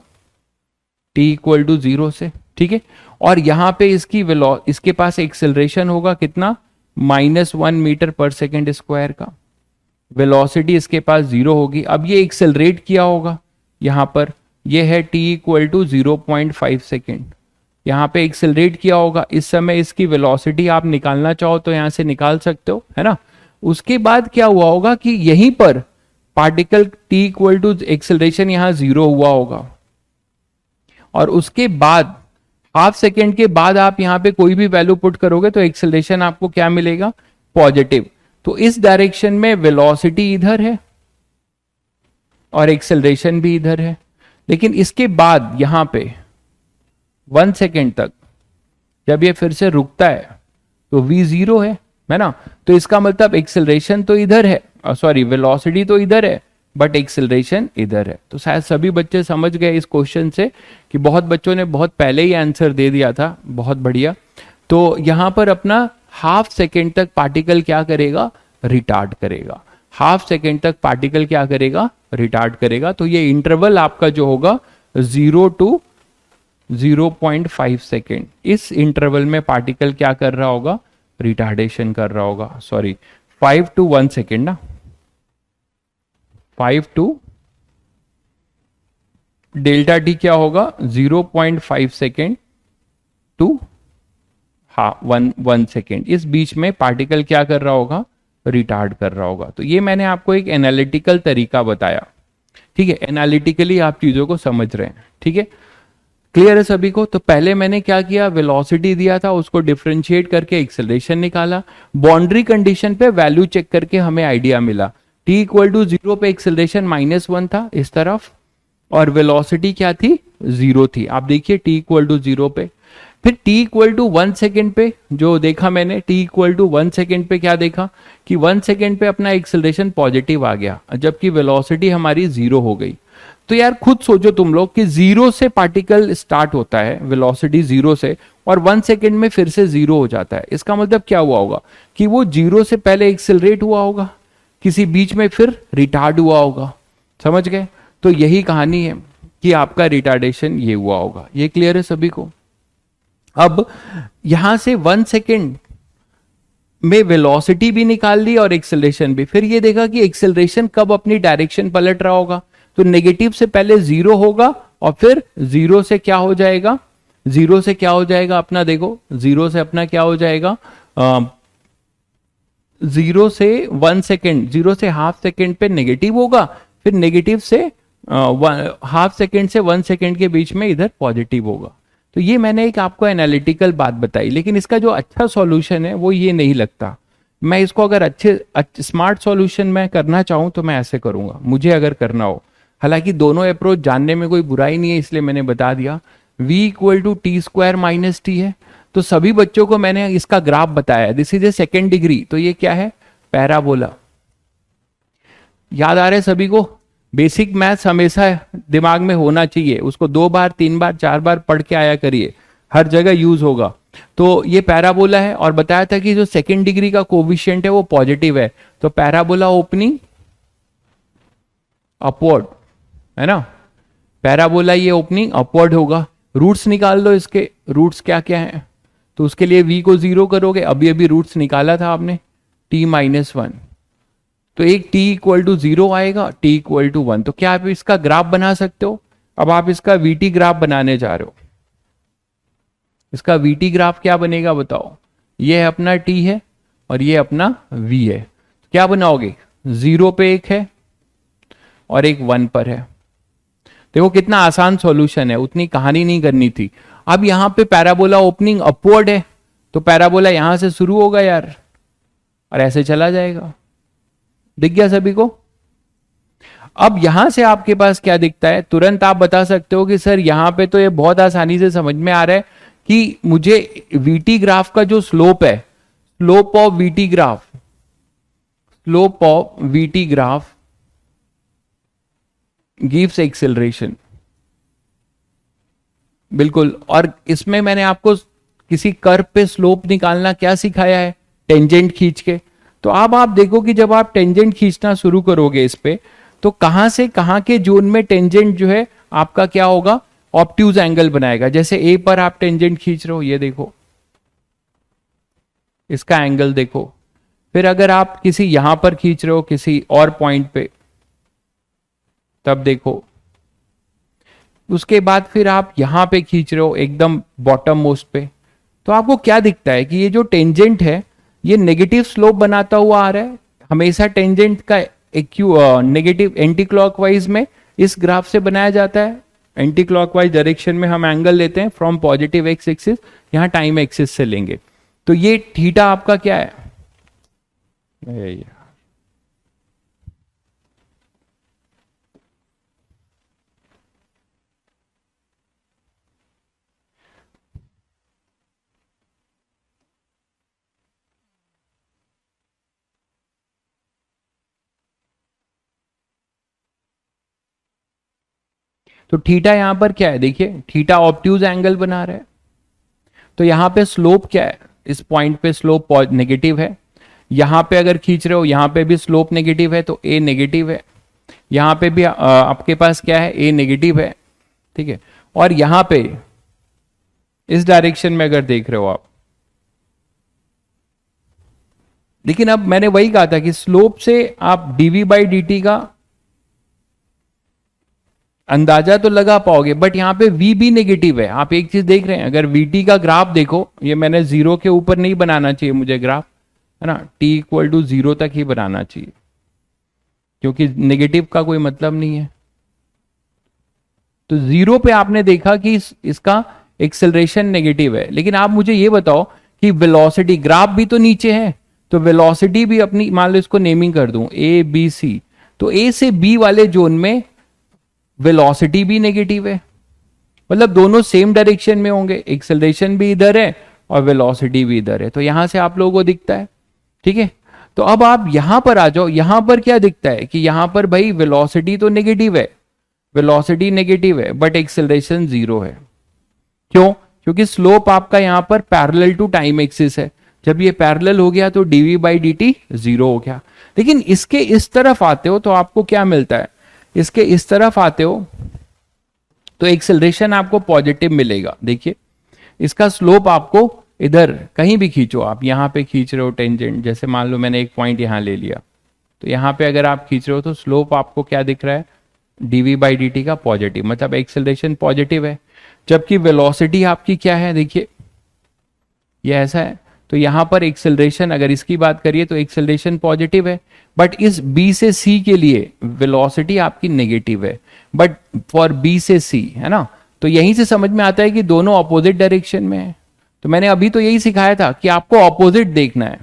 t=0 से, ठीक है, और यहां पे इसके पास एक्सेलरेशन होगा कितना, -1 मीटर पर सेकेंड स्क्वायर का। वेलोसिटी इसके पास 0 होगी। अब ये एक्सेलरेट किया होगा यहां पर, ये है t=0.5 सेकेंड, यहाँ पे एक्सेलरेट किया होगा। इस समय इसकी वेलोसिटी आप निकालना चाहो तो यहां से निकाल सकते हो, है ना। उसके बाद क्या हुआ होगा कि यहीं पर पार्टिकल t एक्सेलरेशन यहां 0 हुआ होगा, और उसके बाद हाफ सेकेंड के बाद आप यहां पे कोई भी वैल्यू पुट करोगे तो एक्सेलरेशन आपको क्या मिलेगा, पॉजिटिव। तो इस डायरेक्शन में वेलोसिटी इधर है और एक्सेलरेशन भी इधर है। लेकिन इसके बाद यहां पे 1 सेकेंड तक जब ये फिर से रुकता है तो v 0 है ना। तो इसका मतलब एक्सेलरेशन तो इधर है, सॉरी वेलोसिटी तो इधर है, बट एक्सेलरेशन इधर है। तो शायद सभी बच्चे समझ गए इस क्वेश्चन से, कि बहुत बच्चों ने बहुत पहले ही आंसर दे दिया था, बहुत बढ़िया। तो यहां पर अपना हाफ सेकेंड तक पार्टिकल क्या करेगा, रिटार्ड करेगा। हाफ सेकेंड तक पार्टिकल क्या करेगा, रिटार्ड करेगा। तो ये इंटरवल आपका जो होगा 0 to 0.5 सेकेंड, इस इंटरवल में पार्टिकल क्या कर रहा होगा, रिटार्डेशन कर रहा होगा। सॉरी 5 to 1 सेकेंड ना, 5 to डेल्टा टी क्या होगा 0.5 सेकेंड टू 1 सेकेंड, इस बीच में पार्टिकल क्या कर रहा होगा, रिटार्ड कर रहा होगा। तो ये मैंने आपको एक एनालिटिकल तरीका बताया, ठीक है, एनालिटिकली आप चीजों को समझ रहे हैं, ठीक है, क्लियर है सभी को। तो पहले मैंने क्या किया, वेलोसिटी दिया था, उसको डिफरेंशिएट करके एक्सेलरेशन निकाला, बाउंड्री कंडीशन पे वैल्यू चेक करके हमें आइडिया मिला। t=0 पे एक्सेलरेशन -1 था इस तरफ, और वेलोसिटी क्या थी, 0 थी। आप देखिए t=0 पे, फिर t=1 सेकेंड पे जो देखा मैंने, t=1 सेकेंड पे क्या देखा कि 1 सेकेंड पे अपना एक्सेलरेशन पॉजिटिव आ गया, जबकि वेलोसिटी हमारी 0 हो गई। तो यार खुद सोचो तुम लोग कि 0 से पार्टिकल स्टार्ट होता है, वेलोसिटी 0 से, और 1 सेकेंड में फिर से 0 हो जाता है। इसका मतलब क्या हुआ होगा कि वो 0 से पहले एक्सेलरेट हुआ होगा, किसी बीच में फिर रिटार्ड हुआ होगा, समझ गए। तो यही कहानी है कि आपका रिटार्डेशन ये हुआ होगा। ये क्लियर है सभी को। अब यहां से 1 सेकेंड में वेलोसिटी भी निकाल ली और एक्सेलरेशन भी, फिर ये देखा कि एक्सेलरेशन कब अपनी डायरेक्शन पलट रहा होगा, तो नेगेटिव से पहले 0 होगा और फिर 0 से क्या हो जाएगा, 0 से क्या हो जाएगा अपना, देखो 0 से अपना क्या हो जाएगा, 0 से 1 सेकेंड, 0 से हाफ सेकेंड पे नेगेटिव होगा, फिर नेगेटिव से हाफ सेकेंड से 1 सेकेंड के बीच में इधर पॉजिटिव होगा। तो ये मैंने एक आपको एनालिटिकल बात बताई, लेकिन इसका जो अच्छा सॉल्यूशन है वो ये नहीं लगता। मैं इसको अगर अच्छे स्मार्ट सॉल्यूशन में करना चाहूं तो मैं ऐसे करूंगा, मुझे अगर करना हो। हालांकि दोनों अप्रोच जानने में कोई बुराई नहीं है, इसलिए मैंने बता दिया। v=t² - t है, तो सभी बच्चों को मैंने इसका ग्राफ बताया, this is a second degree. तो ये क्या है, पैराबोला। याद आ रहा है सभी को, बेसिक मैथ्स हमेशा दिमाग में होना चाहिए, उसको 2 बार 3 बार 4 बार पढ़ के आया करिए, हर जगह यूज होगा। तो ये पैराबोला है, और बताया था कि जो सेकेंड डिग्री का कोविशिएंट है वो पॉजिटिव है, तो पैराबोला ओपनिंग अपवर्ड, है ना, पैराबोला ये ओपनिंग अपवर्ड होगा। रूट्स निकाल लो इसके, रूट्स क्या क्या है, तो उसके लिए v को 0 करोगे, अभी अभी रूट्स निकाला था आपने, t-1, तो एक t=0 आएगा, t=1। तो क्या आप इसका ग्राफ बना सकते हो। अब आप इसका vt ग्राफ बनाने जा रहे हो, इसका vt ग्राफ क्या बनेगा बताओ। ये है अपना t है और ये अपना v है, क्या बनाओगे, 0 पे एक है और एक 1 पर है। देखो कितना आसान सॉल्यूशन है, उतनी कहानी नहीं करनी थी। अब यहां पे पैराबोला ओपनिंग अपवर्ड है, तो पैराबोला यहां से शुरू होगा यार, और ऐसे चला जाएगा। दिख गया सभी को। अब यहां से आपके पास क्या दिखता है, तुरंत आप बता सकते हो कि सर यहां पे तो ये बहुत आसानी से समझ में आ रहा है कि मुझे वीटी ग्राफ का जो स्लोप है, slope of VT graph, slope of VT graph gives acceleration. बिल्कुल। और इसमें मैंने आपको किसी कर्व पे स्लोप निकालना क्या सिखाया है, टेंजेंट खींच के। तो अब आप देखो कि जब आप टेंजेंट खींचना शुरू करोगे इस पे, तो कहां से कहां के जोन में टेंजेंट जो है आपका क्या होगा, ऑब्ट्यूज एंगल बनाएगा। जैसे ए पर आप टेंजेंट खींच रहे हो, ये देखो इसका एंगल देखो। फिर अगर आप किसी यहां पर खींच रहे हो किसी और पॉइंट पे, तब देखो। उसके बाद फिर आप यहां पे खींच रहे हो एकदम बॉटम मोस्ट पे, तो आपको क्या दिखता है कि ये जो टेंजेंट है ये नेगेटिव स्लोप बनाता हुआ आ रहा है। हमेशा टेंजेंट का नेगेटिव एंटी क्लॉकवाइज में इस ग्राफ से बनाया जाता है। एंटी क्लॉकवाइज डायरेक्शन में हम एंगल लेते हैं फ्रॉम पॉजिटिव एक्स एक्सिस, यहां टाइम एक्सिस से लेंगे। तो ये थीटा आपका क्या है, तो थीटा यहां पर क्या है, देखिए थीटा ऑब्ट्यूज एंगल बना रहा है। तो यहां पे स्लोप क्या है, इस पॉइंट पे स्लोप नेगेटिव है। यहां पे अगर खींच रहे हो यहां पे भी स्लोप नेगेटिव है, तो ए नेगेटिव है। यहां पे भी आपके पास क्या है, ए नेगेटिव है, ठीक है। और यहां पे इस डायरेक्शन में अगर देख रहे हो आप, लेकिन अब मैंने वही कहा था कि स्लोप से आप डीवी बाई डी टी का अंदाजा तो लगा पाओगे, बट यहां पे v भी नेगेटिव है। आप एक चीज देख रहे हैं, अगर vt का ग्राफ देखो, ये मैंने जीरो के ऊपर नहीं बनाना चाहिए मुझे ग्राफ, है ना, t इक्वल टू जीरो तक ही बनाना चाहिए, क्योंकि नेगेटिव का कोई मतलब नहीं है। तो जीरो पे आपने देखा कि इसका एक्सेलरेशन नेगेटिव है। लेकिन आप मुझे ये बताओ कि वेलोसिटी, ग्राफ भी तो नीचे है, तो वेलोसिटी भी अपनी, मान लो इसको नेमिंग कर दूं ए बी सी, तो ए से बी वाले जोन में वेलोसिटी भी नेगेटिव है, मतलब दोनों सेम डायरेक्शन में होंगे, एक्सेलरेशन भी इधर है और वेलोसिटी भी इधर है। तो यहां से आप लोगों को दिखता है, ठीक है। तो अब आप यहां पर आ जाओ, यहां पर क्या दिखता है कि यहां पर भाई वेलोसिटी तो नेगेटिव है, वेलोसिटी नेगेटिव है, बट एक्सेलरेशन जीरो है। क्यों? क्योंकि स्लोप आपका यहां पर पैरेलल टू टाइम एक्सिस है। जब ये पैरेलल हो गया तो DV by D T zero हो गया। लेकिन इसके इस तरफ आते हो तो आपको क्या मिलता है, इसके इस तरफ आते हो तो एक्सेलरेशन आपको पॉजिटिव मिलेगा। देखिए इसका स्लोप आपको इधर कहीं भी खींचो, आप यहां पे खींच रहे हो टेंजेंट, जैसे मान लो मैंने एक पॉइंट यहां ले लिया, तो यहां पे अगर आप खींच रहे हो तो स्लोप आपको क्या दिख रहा है, डीवी बाई डी टी का पॉजिटिव, मतलब एक्सेलरेशन पॉजिटिव है। जबकि वेलोसिटी आपकी क्या है, देखिए ये ऐसा है, तो यहां पर एक्सेलरेशन अगर इसकी बात करिए तो एक्सेलरेशन पॉजिटिव है, बट इस बी से सी के लिए वेलोसिटी आपकी नेगेटिव है, बट फॉर बी से सी, है ना। तो यहीं से समझ में आता है कि दोनों ऑपोजिट डायरेक्शन में है। तो मैंने अभी तो यही सिखाया था कि आपको ऑपोजिट देखना है,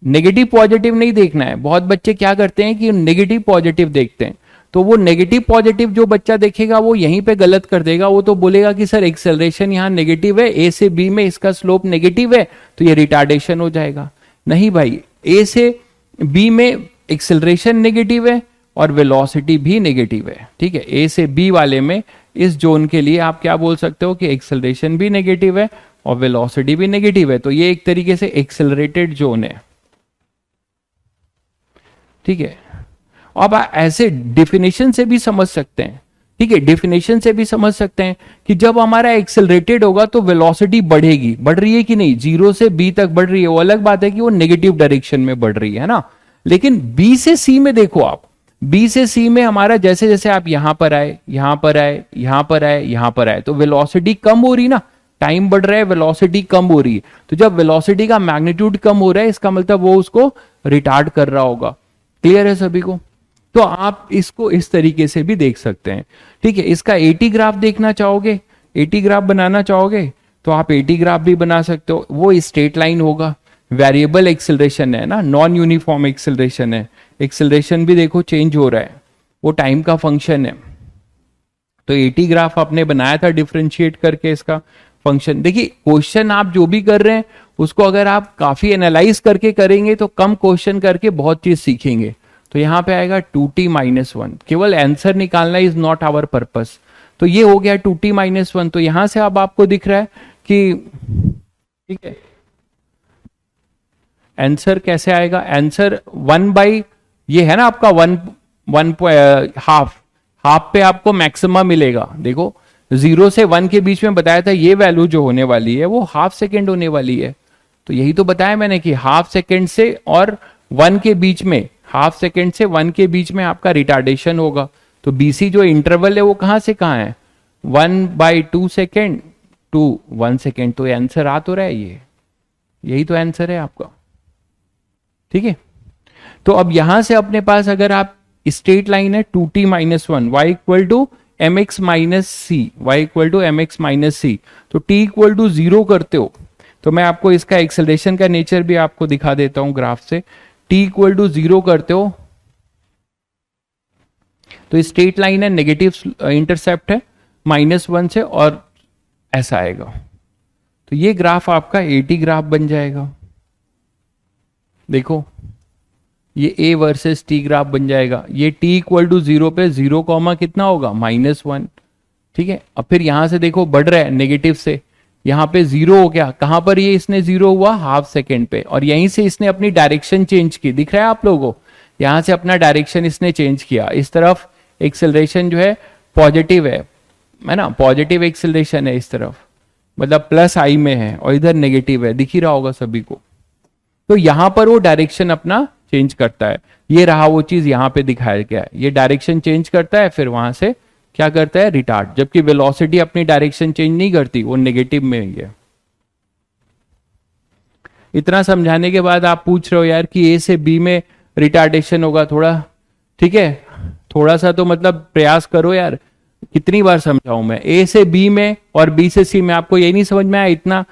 नेगेटिव पॉजिटिव नहीं देखना है। बहुत बच्चे क्या करते हैं कि नेगेटिव पॉजिटिव देखते हैं, तो वो नेगेटिव पॉजिटिव जो बच्चा देखेगा वो यहीं पे गलत कर देगा। वो तो बोलेगा कि सर एक्सेलरेशन यहाँ नेगेटिव है, ए से बी में इसका स्लोप नेगेटिव है, तो ये रिटार्डेशन हो जाएगा। नहीं भाई, ए से बी में एक्सेलरेशन नेगेटिव है और वेलोसिटी भी नेगेटिव है, ठीक है। ए से बी वाले में इस जोन के लिए आप क्या बोल सकते हो कि एक्सेलरेशन भी नेगेटिव है और वेलोसिटी भी नेगेटिव है। तो ये एक तरीके से एक्सेलरेटेड जोन है, ठीक है। अब ऐसे डिफिनेशन से भी समझ सकते हैं, ठीक है, डिफिनेशन से भी समझ सकते हैं कि जब हमारा एक्सेलरेटेड होगा तो वेलोसिटी बढ़ेगी, बढ़ रही है कि नहीं, जीरो से बी तक बढ़ रही है। वो अलग बात है कि वो नेगेटिव डायरेक्शन में बढ़ रही है ना। लेकिन बी से सी में देखो आप, बी से सी में हमारा जैसे जैसे आप यहां पर आए, यहां पर आए, यहां पर आए, यहां पर आए, तो वेलोसिटी कम हो रही ना, टाइम बढ़ रहा है, वेलोसिटी कम हो रही है। तो जब वेलोसिटी का मैग्नीट्यूड कम हो रहा है, इसका मतलब वो उसको रिटार्ड कर रहा होगा। क्लियर है सभी को? तो आप इसको इस तरीके से भी देख सकते हैं, ठीक है। इसका एटी ग्राफ देखना चाहोगे, एटी ग्राफ बनाना चाहोगे तो आप एटी ग्राफ भी बना सकते हो। वो स्ट्रेट लाइन होगा, वेरिएबल एक्सेलरेशन है ना, नॉन यूनिफॉर्म एक्सेलरेशन है, एक्सेलरेशन भी देखो चेंज हो रहा है, वो टाइम का फंक्शन है। तो एटी ग्राफ आपने बनाया था डिफरेंशिएट करके इसका फंक्शन। देखिए क्वेश्चन आप जो भी कर रहे हैं उसको अगर आप काफी एनालाइज करके करेंगे तो कम क्वेश्चन करके बहुत चीज सीखेंगे। तो यहां पे आएगा 2t - 1, केवल आंसर निकालना इज नॉट आवर पर्पस। तो ये हो गया 2t-1। तो यहां से अब आपको दिख रहा है कि ठीक है, आंसर कैसे आएगा? आंसर 1 ये है ना आपका 1 हाफ, हाफ पे आपको मैक्सिमम मिलेगा। देखो 0 से 1 के बीच में बताया था ये वैल्यू जो होने वाली है वो हाफ सेकेंड होने वाली है। तो यही तो बताया मैंने कि हाफ सेकेंड से और 1 के बीच में, हाफ सेकेंड से 1 के बीच में आपका रिटार्डेशन होगा। तो बीसी जो इंटरवल है वो कहां से कहां है? 1/2 सेकेंड टू 1 सेकेंड। तो आंसर आ तो रहा है, ये यही तो आंसर है आपका। ठीक है, तो अब यहां से अपने पास अगर आप स्ट्रेट लाइन है 2t-1, y equal to mx minus c, y equal to mx minus c, तो t इक्वल टू 0 करते हो तो मैं आपको इसका एक्सेलरेशन का नेचर भी आपको दिखा देता हूं ग्राफ से। t इक्वल टू 0 करते हो तो स्ट्रेट लाइन है, नेगेटिव इंटरसेप्ट है -1 से, और ऐसा आएगा। तो ये ग्राफ आपका 80 ग्राफ बन जाएगा। देखो ये a वर्सेस t ग्राफ बन जाएगा। ये t इक्वल टू 0 पे 0 कॉमा कितना होगा? -1। ठीक है, अब फिर यहां से देखो बढ़ रहा है नेगेटिव से, यहां पे 0 हो गया। कहां पर ये इसने 0 हुआ? हाफ सेकेंड पे, और यहीं से इसने अपनी डायरेक्शन चेंज की। दिख रहा है आप लोगों को? यहां से अपना डायरेक्शन इसने चेंज किया। इस तरफ एक्सेलरेशन जो है पॉजिटिव है ना, पॉजिटिव एक्सेलरेशन है इस तरफ, मतलब प्लस आई में है, और इधर नेगेटिव है, दिख ही रहा होगा सभी को। तो यहां पर वो डायरेक्शन अपना चेंज करता है। ये रहा वो चीज यहां पे दिखाया गया है, ये डायरेक्शन चेंज करता है, फिर वहां से क्या करता है? रिटार्ड। जबकि वेलोसिटी अपनी डायरेक्शन चेंज नहीं करती, वो नेगेटिव में ही है। इतना समझाने के बाद आप पूछ रहे हो यार कि ए से बी में रिटार्डेशन होगा थोड़ा, ठीक है, थोड़ा सा तो मतलब प्रयास करो यार। कितनी बार समझाऊं मैं? ए से बी में और बी से सी में आपको ये नहीं समझ में आया? इतना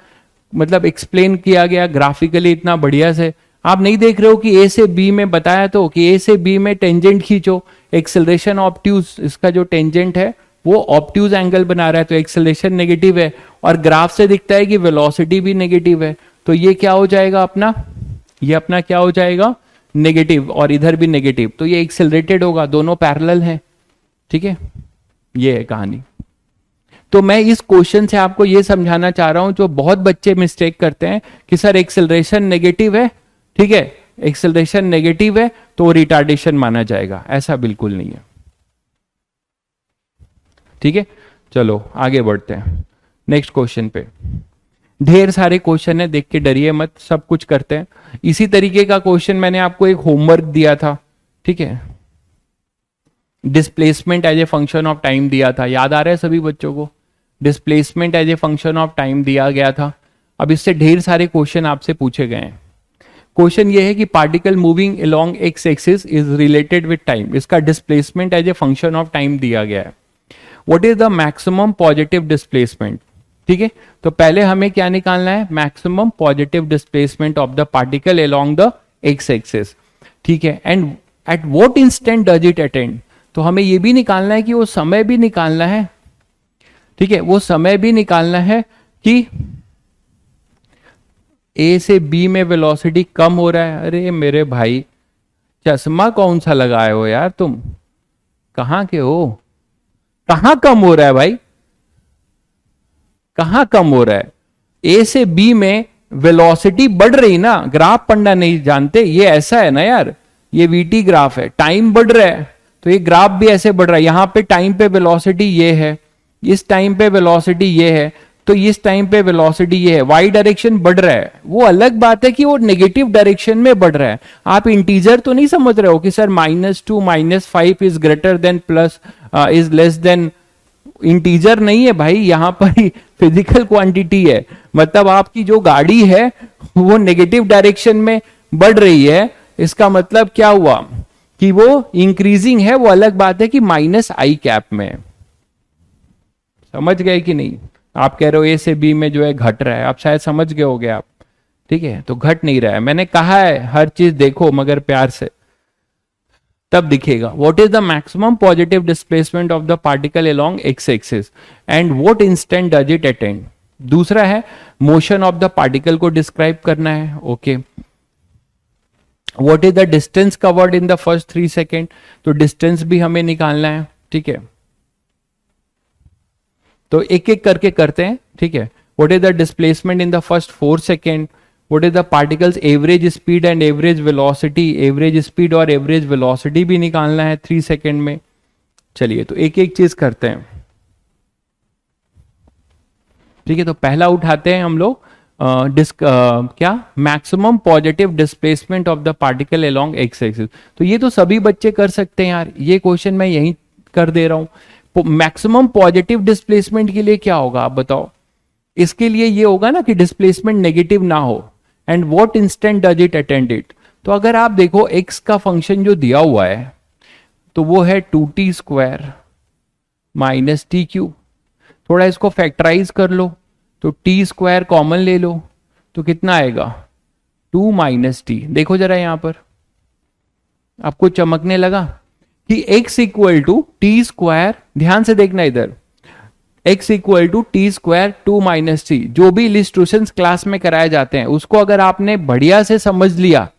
मतलब एक्सप्लेन किया गया ग्राफिकली इतना बढ़िया से, आप नहीं देख रहे हो कि ए से बी में बताया तो कि ए से बी में टेंजेंट खींचो, एक्सेलरेशन ऑब्ट्यूज, इसका जो टेंजेंट है वो ऑब्ट्यूज एंगल बना रहा है, तो एक्सेलरेशन नेगेटिव है, और ग्राफ से दिखता है कि वेलोसिटी भी नेगेटिव है। तो ये क्या हो जाएगा अपना? ये अपना क्या हो जाएगा? नेगेटिव, और इधर भी नेगेटिव, तो ये एक्सेलरेटेड होगा, दोनों पैरेलल हैं। ठीक है, ये है कहानी। तो मैं इस क्वेश्चन से आपको ये समझाना चाह रहा हूं, जो बहुत बच्चे मिस्टेक करते हैं कि सर एक्सेलरेशन नेगेटिव है, ठीक है, एक्सेलरेशन नेगेटिव है तो रिटार्डेशन माना जाएगा। ऐसा बिल्कुल नहीं है। ठीक है, चलो आगे बढ़ते हैं नेक्स्ट क्वेश्चन पे। ढेर सारे क्वेश्चन है, देख के डरिए मत, सब कुछ करते हैं। इसी तरीके का क्वेश्चन मैंने आपको एक होमवर्क दिया था, ठीक है, displacement as a function of time दिया था, याद आ रहा है सभी बच्चों को? Displacement as a function of time दिया गया था। अब इससे ढेर सारे क्वेश्चन आपसे पूछे गए हैं। क्वेश्चन ये है कि particle moving along x axis is related with time, इसका displacement as a function of time दिया गया है। What is the maximum positive displacement? ठीक है, तो पहले हमें क्या निकालना है? Maximum positive displacement of the particle along the x axis. ठीक है, and at what instant does it attend? तो हमें ये भी निकालना है कि वो समय भी निकालना है। ठीक है, वो समय भी निकालना है कि ए से बी में वेलोसिटी कम हो रहा है। अरे मेरे भाई, चश्मा कौन सा लगाए हो यार तुम? कहां के हो? कहां कम हो रहा है भाई? कहां कम हो रहा है? ए से बी में वेलोसिटी बढ़ रही ना, ग्राफ पढ़ना नहीं जानते, ये ऐसा है ना यार, ये वीटी ग्राफ है, टाइम बढ़ रहा है तो ये ग्राफ भी ऐसे बढ़ रहा है। यहां पे टाइम पे वेलोसिटी ये है, इस टाइम पे वेलोसिटी ये है, तो इस टाइम पे वेलोसिटी ये है, वाई डायरेक्शन बढ़ रहा है। वो अलग बात है कि वो नेगेटिव डायरेक्शन में बढ़ रहा है। आप इंटीजर तो नहीं समझ रहे हो कि sir -2 -5 is greater than plus is less than. Integer नहीं है भाई, यहां पर ही फिजिकल क्वांटिटी है। मतलब आपकी जो गाड़ी है वो नेगेटिव डायरेक्शन में बढ़ रही है, इसका मतलब क्या हुआ कि वो इंक्रीजिंग है। वो अलग बात है कि -i में। समझ गए कि नहीं? आप कह रहे हो ए से बी में जो है घट रहा है, आप शायद समझ गए होगे आप। ठीक है, तो घट नहीं रहा है। मैंने कहा है हर चीज देखो मगर प्यार से, तब दिखेगा। What is the maximum positive displacement of the particle along x axis and what instant does it attend? दूसरा है मोशन ऑफ द पार्टिकल को डिस्क्राइब करना है। Okay, what is the distance covered in the first 3 second? तो डिस्टेंस भी हमें निकालना है। ठीक है, तो एक एक करके करते हैं, ठीक है। What is the displacement in the first 4 second, what is the particles average speed and average velocity, average speed और एवरेज वेलोसिटी भी निकालना है 3 सेकेंड में। चलिए तो एक एक चीज करते हैं, ठीक है। तो पहला उठाते हैं हम लोग क्या maximum positive displacement of the particle along x axis. तो ये तो सभी बच्चे कर सकते हैं यार, ये क्वेश्चन मैं यहीं कर दे रहा हूं। मैक्सिमम पॉजिटिव डिस्प्लेसमेंट के लिए क्या होगा आप बताओ? इसके लिए ये होगा ना कि डिस्प्लेसमेंट नेगेटिव ना हो, and what instant does it attend it. तो अगर आप देखो एक्स का फंक्शन जो दिया हुआ है तो वो है 2t square minus T cube. थोड़ा इसको फैक्टराइज कर लो, तो टी स्क्वायर कॉमन ले लो तो कितना आएगा 2 माइनस टी। देखो जरा यहां पर आपको चमकने लगा कि x equal to T square, ध्यान से देखना इधर, x equal to T square 2 minus T. जो भी इलिस्ट्रेशंस क्लास में कराए जाते हैं उसको अगर आपने बढ़िया से समझ लिया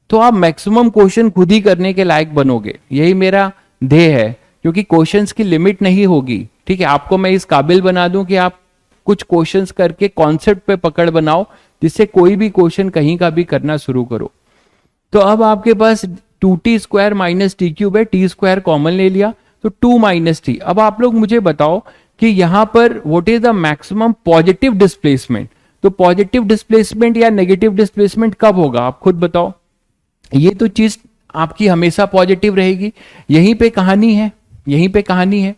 तो आप मैक्सिमम क्वेश्चन खुद ही करने के लायक बनोगे। यही मेरा ध्येय है, क्योंकि क्वेश्चंस की लिमिट नहीं होगी, ठीक है। आपको मैं इस काबिल बना दूं कि आप कुछ क्वेश्चंस करके कॉन्सेप्ट पे पकड़ बनाओ, जिससे कोई भी क्वेश्चन कहीं का भी करना शुरू करो। तो अब आपके पास 2t square minus T cube है, टी स्क्वायर कॉमन ले लिया तो 2 माइनस टी। अब आप लोग मुझे बताओ कि यहां पर what is the maximum positive displacement. तो पॉजिटिव डिस्प्लेसमेंट या नेगेटिव डिस्प्लेसमेंट कब होगा आप खुद बताओ। ये तो चीज आपकी हमेशा पॉजिटिव रहेगी। यहीं पे कहानी है, यहीं पे कहानी है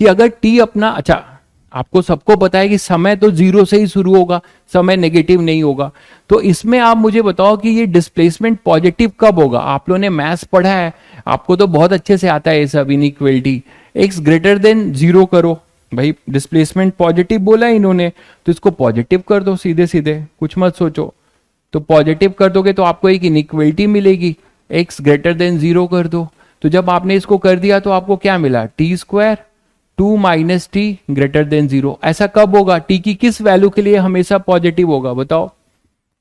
कि अगर टी अपना, अच्छा आपको सबको पता है कि समय तो 0 से ही शुरू होगा, समय नेगेटिव नहीं होगा। तो इसमें आप मुझे बताओ कि ये डिस्प्लेसमेंट पॉजिटिव कब होगा। आप लोगों ने मैथ्स पढ़ा है, आपको तो बहुत अच्छे से आता है ये सब, इनइक्वलिटी। एक्स ग्रेटर देन 0 करो, भाई डिस्प्लेसमेंट पॉजिटिव बोला इन्होंने तो इसको पॉजिटिव कर दो सीधे सीधे, कुछ मत सोचो। तो पॉजिटिव कर दोगे तो आपको एक इनइक्वलिटी मिलेगी, एक्स ग्रेटर देन 0 कर दो। तो जब आपने इसको कर दिया तो आपको क्या मिला, T square 2 minus T greater than 0। ऐसा कब होगा, टी की किस वैल्यू के लिए हमेशा पॉजिटिव होगा बताओ।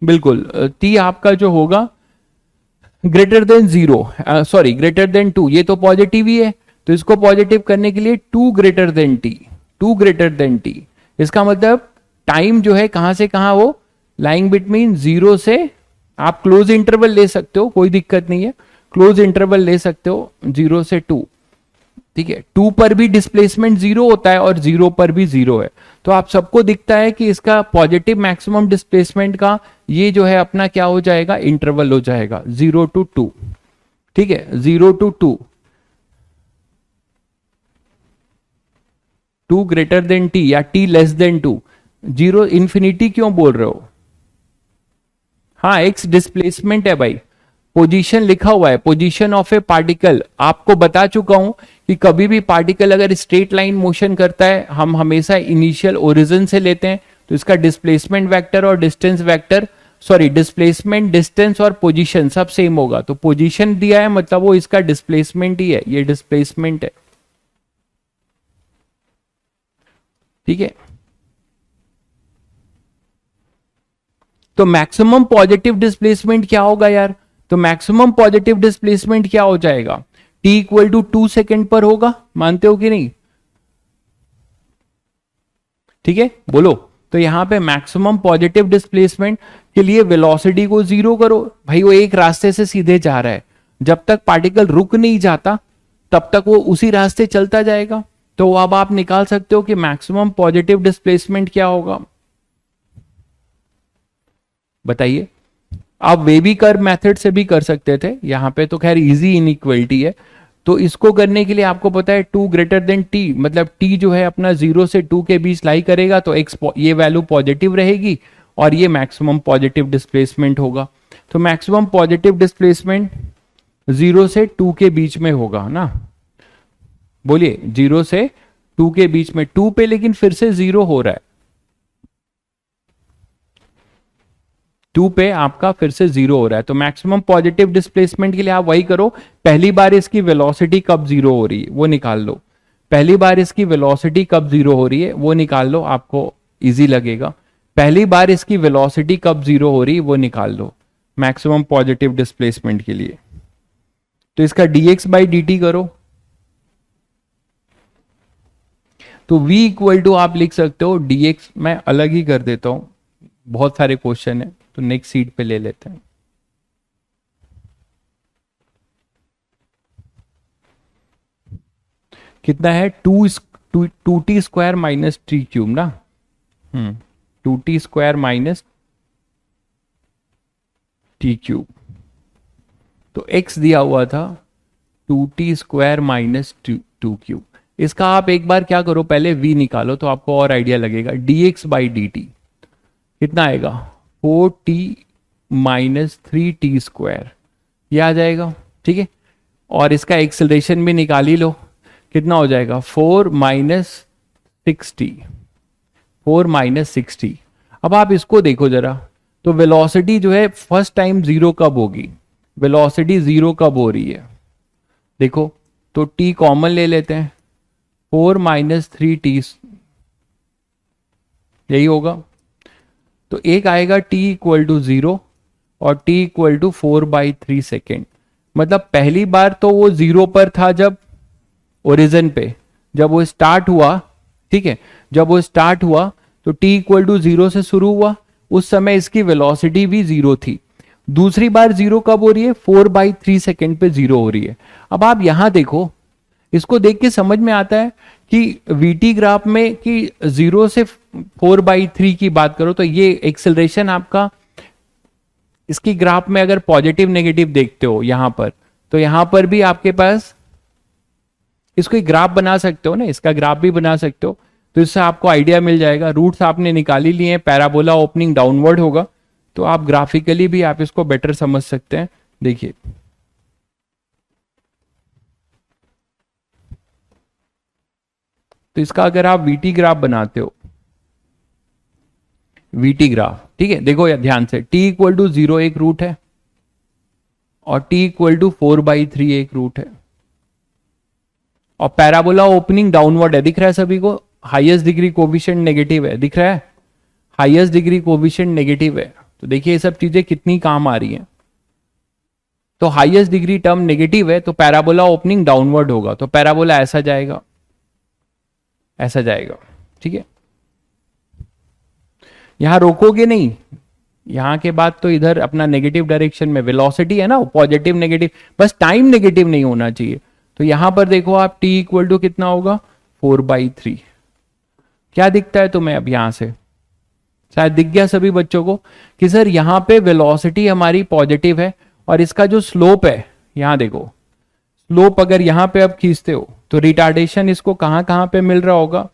बिल्कुल टी आपका जो होगा greater than 0, sorry greater than 2, ये तो पॉजिटिव ही है। तो इसको पॉजिटिव करने के लिए 2 greater than T, 2 greater than T. इसका मतलब टाइम जो है कहां से कहां, वो लाइंग बिटवीन 0 से, आप क्लोज इंटरवल ले सकते हो, कोई दिक्कत नहीं है, क्लोज इंटरवल ले सकते हो 0 से 2, ठीक है। 2 पर भी डिस्प्लेसमेंट 0 होता है और 0 पर भी 0 है। तो आप सबको दिखता है कि इसका पॉजिटिव मैक्सिमम डिस्प्लेसमेंट का ये जो है अपना क्या हो जाएगा, इंटरवल हो जाएगा 0 to 2, ठीक है। 0 to 2, 2 ग्रेटर देन टी या टी लेस देन 2, 0 इंफिनिटी क्यों बोल रहे हो। हाँ एक्स डिस्प्लेसमेंट है भाई, पोजीशन लिखा हुआ है, पोजीशन ऑफ ए पार्टिकल। आपको बता चुका हूं कि कभी भी पार्टिकल अगर स्ट्रेट लाइन मोशन करता है, हम हमेशा इनिशियल ओरिजिन से लेते हैं, तो इसका डिस्प्लेसमेंट वेक्टर और distance vector, sorry displacement, distance और पोजीशन सब सेम होगा। तो पोजीशन दिया है मतलब वो इसका डिस्प्लेसमेंट ही है, ये डिस्प्लेसमेंट है, ठीक है। तो मैक्सिमम पॉजिटिव डिस्प्लेसमेंट क्या होगा यार, तो मैक्सिमम पॉजिटिव डिस्प्लेसमेंट क्या हो जाएगा, t इक्वल टू 2 सेकेंड पर होगा, मानते हो कि नहीं, ठीक है बोलो। तो यहां पे मैक्सिमम पॉजिटिव डिस्प्लेसमेंट के लिए वेलोसिटी को 0 करो, भाई वो एक रास्ते से सीधे जा रहा है, जब तक पार्टिकल रुक नहीं जाता तब तक वो उसी रास्ते चलता जाएगा। तो अब आप निकाल सकते हो कि मैक्सिमम पॉजिटिव डिस्प्लेसमेंट क्या होगा, बताइए। आप वेवी कर्व मेथड से भी कर सकते थे, यहां पे तो खैर इजी इनइक्वलिटी है। तो इसको करने के लिए आपको पता है 2 ग्रेटर देन टी, मतलब टी जो है अपना 0 से 2 के बीच लाई करेगा, तो एक्स ये वैल्यू पॉजिटिव रहेगी और ये मैक्सिमम पॉजिटिव डिस्प्लेसमेंट होगा। तो मैक्सिमम पॉजिटिव डिस्प्लेसमेंट 0 से 2 के बीच में होगा ना, बोलिए 0 से 2 के बीच में, 2 पे लेकिन फिर से 0 हो रहा है, 2 पे आपका फिर से 0 हो रहा है। तो मैक्सिमम पॉजिटिव डिस्प्लेसमेंट के लिए आप वही करो, पहली बार इसकी वेलोसिटी कब 0 हो रही है वो निकाल लो, पहली बार इसकी वेलोसिटी कब 0 हो रही है वो निकाल लो, आपको इजी लगेगा। पहली बार इसकी वेलोसिटी कब 0 हो रही है वो निकाल लो मैक्सिमम पॉजिटिव डिस्प्लेसमेंट के लिए। तो इसका dx बाई dt करो, तो v इक्वल टू आप लिख सकते हो dx, मैं अलग ही कर देता हूं, बहुत सारे क्वेश्चन है तो नेक्स्ट सीट पे ले लेते हैं। कितना है, two T square minus T cube ना, 2t square minus T cube, तो x दिया हुआ था 2t square minus two cube. इसका आप एक बार क्या करो, पहले v निकालो तो आपको और आइडिया लगेगा। dx बाई डी टी कितना आएगा, 4t माइनस 3t स्क्वायर, ये आ जाएगा, ठीक है। और इसका एक्सेलरेशन भी निकाल ही लो, कितना हो जाएगा 4 माइनस 60, 4 माइनस 60। अब आप इसको देखो जरा, तो वेलोसिटी जो है फर्स्ट टाइम जीरो कब होगी, वेलोसिटी जीरो कब हो रही है, देखो तो t कॉमन ले लेते हैं, 4 माइनस 3t यही होगा, तो एक आएगा t इक्वल टू 0 और t इक्वल टू 4/3 सेकेंड। मतलब पहली बार तो वो 0 पर था जब ओरिजिन पे, जब वो स्टार्ट हुआ, ठीक है, जब वो स्टार्ट हुआ तो t इक्वल टू 0 से शुरू हुआ, उस समय इसकी वेलोसिटी भी 0 थी। दूसरी बार 0 कब हो रही है, 4/3 सेकेंड पे 0 हो रही है। अब आप यहां देखो, इसको देख के समझ में आता है कि वीटी ग्राफ में कि 0 से 4/3 की बात करो तो ये एक्सेलरेशन आपका, इसकी ग्राफ में अगर पॉजिटिव नेगेटिव देखते हो यहां पर, तो यहां पर भी आपके पास इसको ग्राफ बना सकते हो ना, इसका ग्राफ भी बना सकते हो, तो इससे आपको आइडिया मिल जाएगा। रूट्स आपने निकाल ही लिए हैं, पैराबोला ओपनिंग डाउनवर्ड होगा, तो आप ग्राफिकली भी आप इसको बेटर समझ सकते हैं। देखिए तो इसका अगर आप वीटी ग्राफ बनाते हो, वीटी ग्राफ, ठीक है, देखो या ध्यान से, t इक्वल टू 0 एक रूट है और t इक्वल टू 4/3 एक रूट है, और पैराबोला ओपनिंग डाउनवर्ड है, दिख रहा है सभी को, हाईएस्ट डिग्री कोविशेंट नेगेटिव है, दिख रहा है, हाईएस्ट डिग्री कोविशेंट नेगेटिव है। तो देखिए ये सब चीजें कितनी काम आ रही हैं। तो हाईएस्ट डिग्री टर्म नेगेटिव है तो पैराबोला ओपनिंग डाउनवर्ड होगा, तो पैराबोला ऐसा जाएगा, ऐसा जाएगा, ठीक है। यहां रोकोगे नहीं, यहां के बाद तो इधर अपना नेगेटिव डायरेक्शन में वेलोसिटी है ना, पॉजिटिव नेगेटिव, बस टाइम नेगेटिव नहीं होना चाहिए। तो यहां पर देखो आप t इक्वल टू कितना होगा, 4/3। क्या दिखता है तुम्हें अब यहां से, शायद दिख गया सभी बच्चों को कि सर यहां पे वेलोसिटी हमारी पॉजिटिव है और इसका जो स्लोप है, यहां देखो स्लोप अगर यहां पे अब खींचते हो तो रिटार्डेशन इसको कहां कहां पे मिल रहा होगा,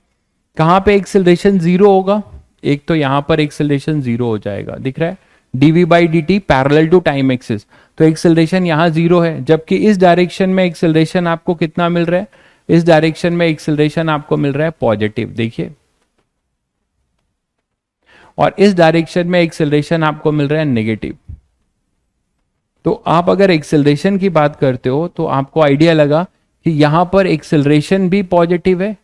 कहां पे एक्सेलरेशन 0 होगा, एक तो यहां पर एक्सेलरेशन 0 हो जाएगा, दिख रहा है, dv/dt parallel to time axis, तो एक्सेलरेशन यहां 0 है, जबकि इस डायरेक्शन में एक्सेलरेशन आपको कितना मिल रहा है, इस डायरेक्शन में एक्सेलरेशन आपको मिल रहा है पॉजिटिव, देखिए, और इस डायरेक्शन में एक्सेलरेशन आपको मिल रहा है नेगेटिव। तो आप अगर एक्सेलरेशन की बात करते हो तो आपको आइडिया लगा कि यहां पर एक्सेलरेशन भी पॉजिटिव है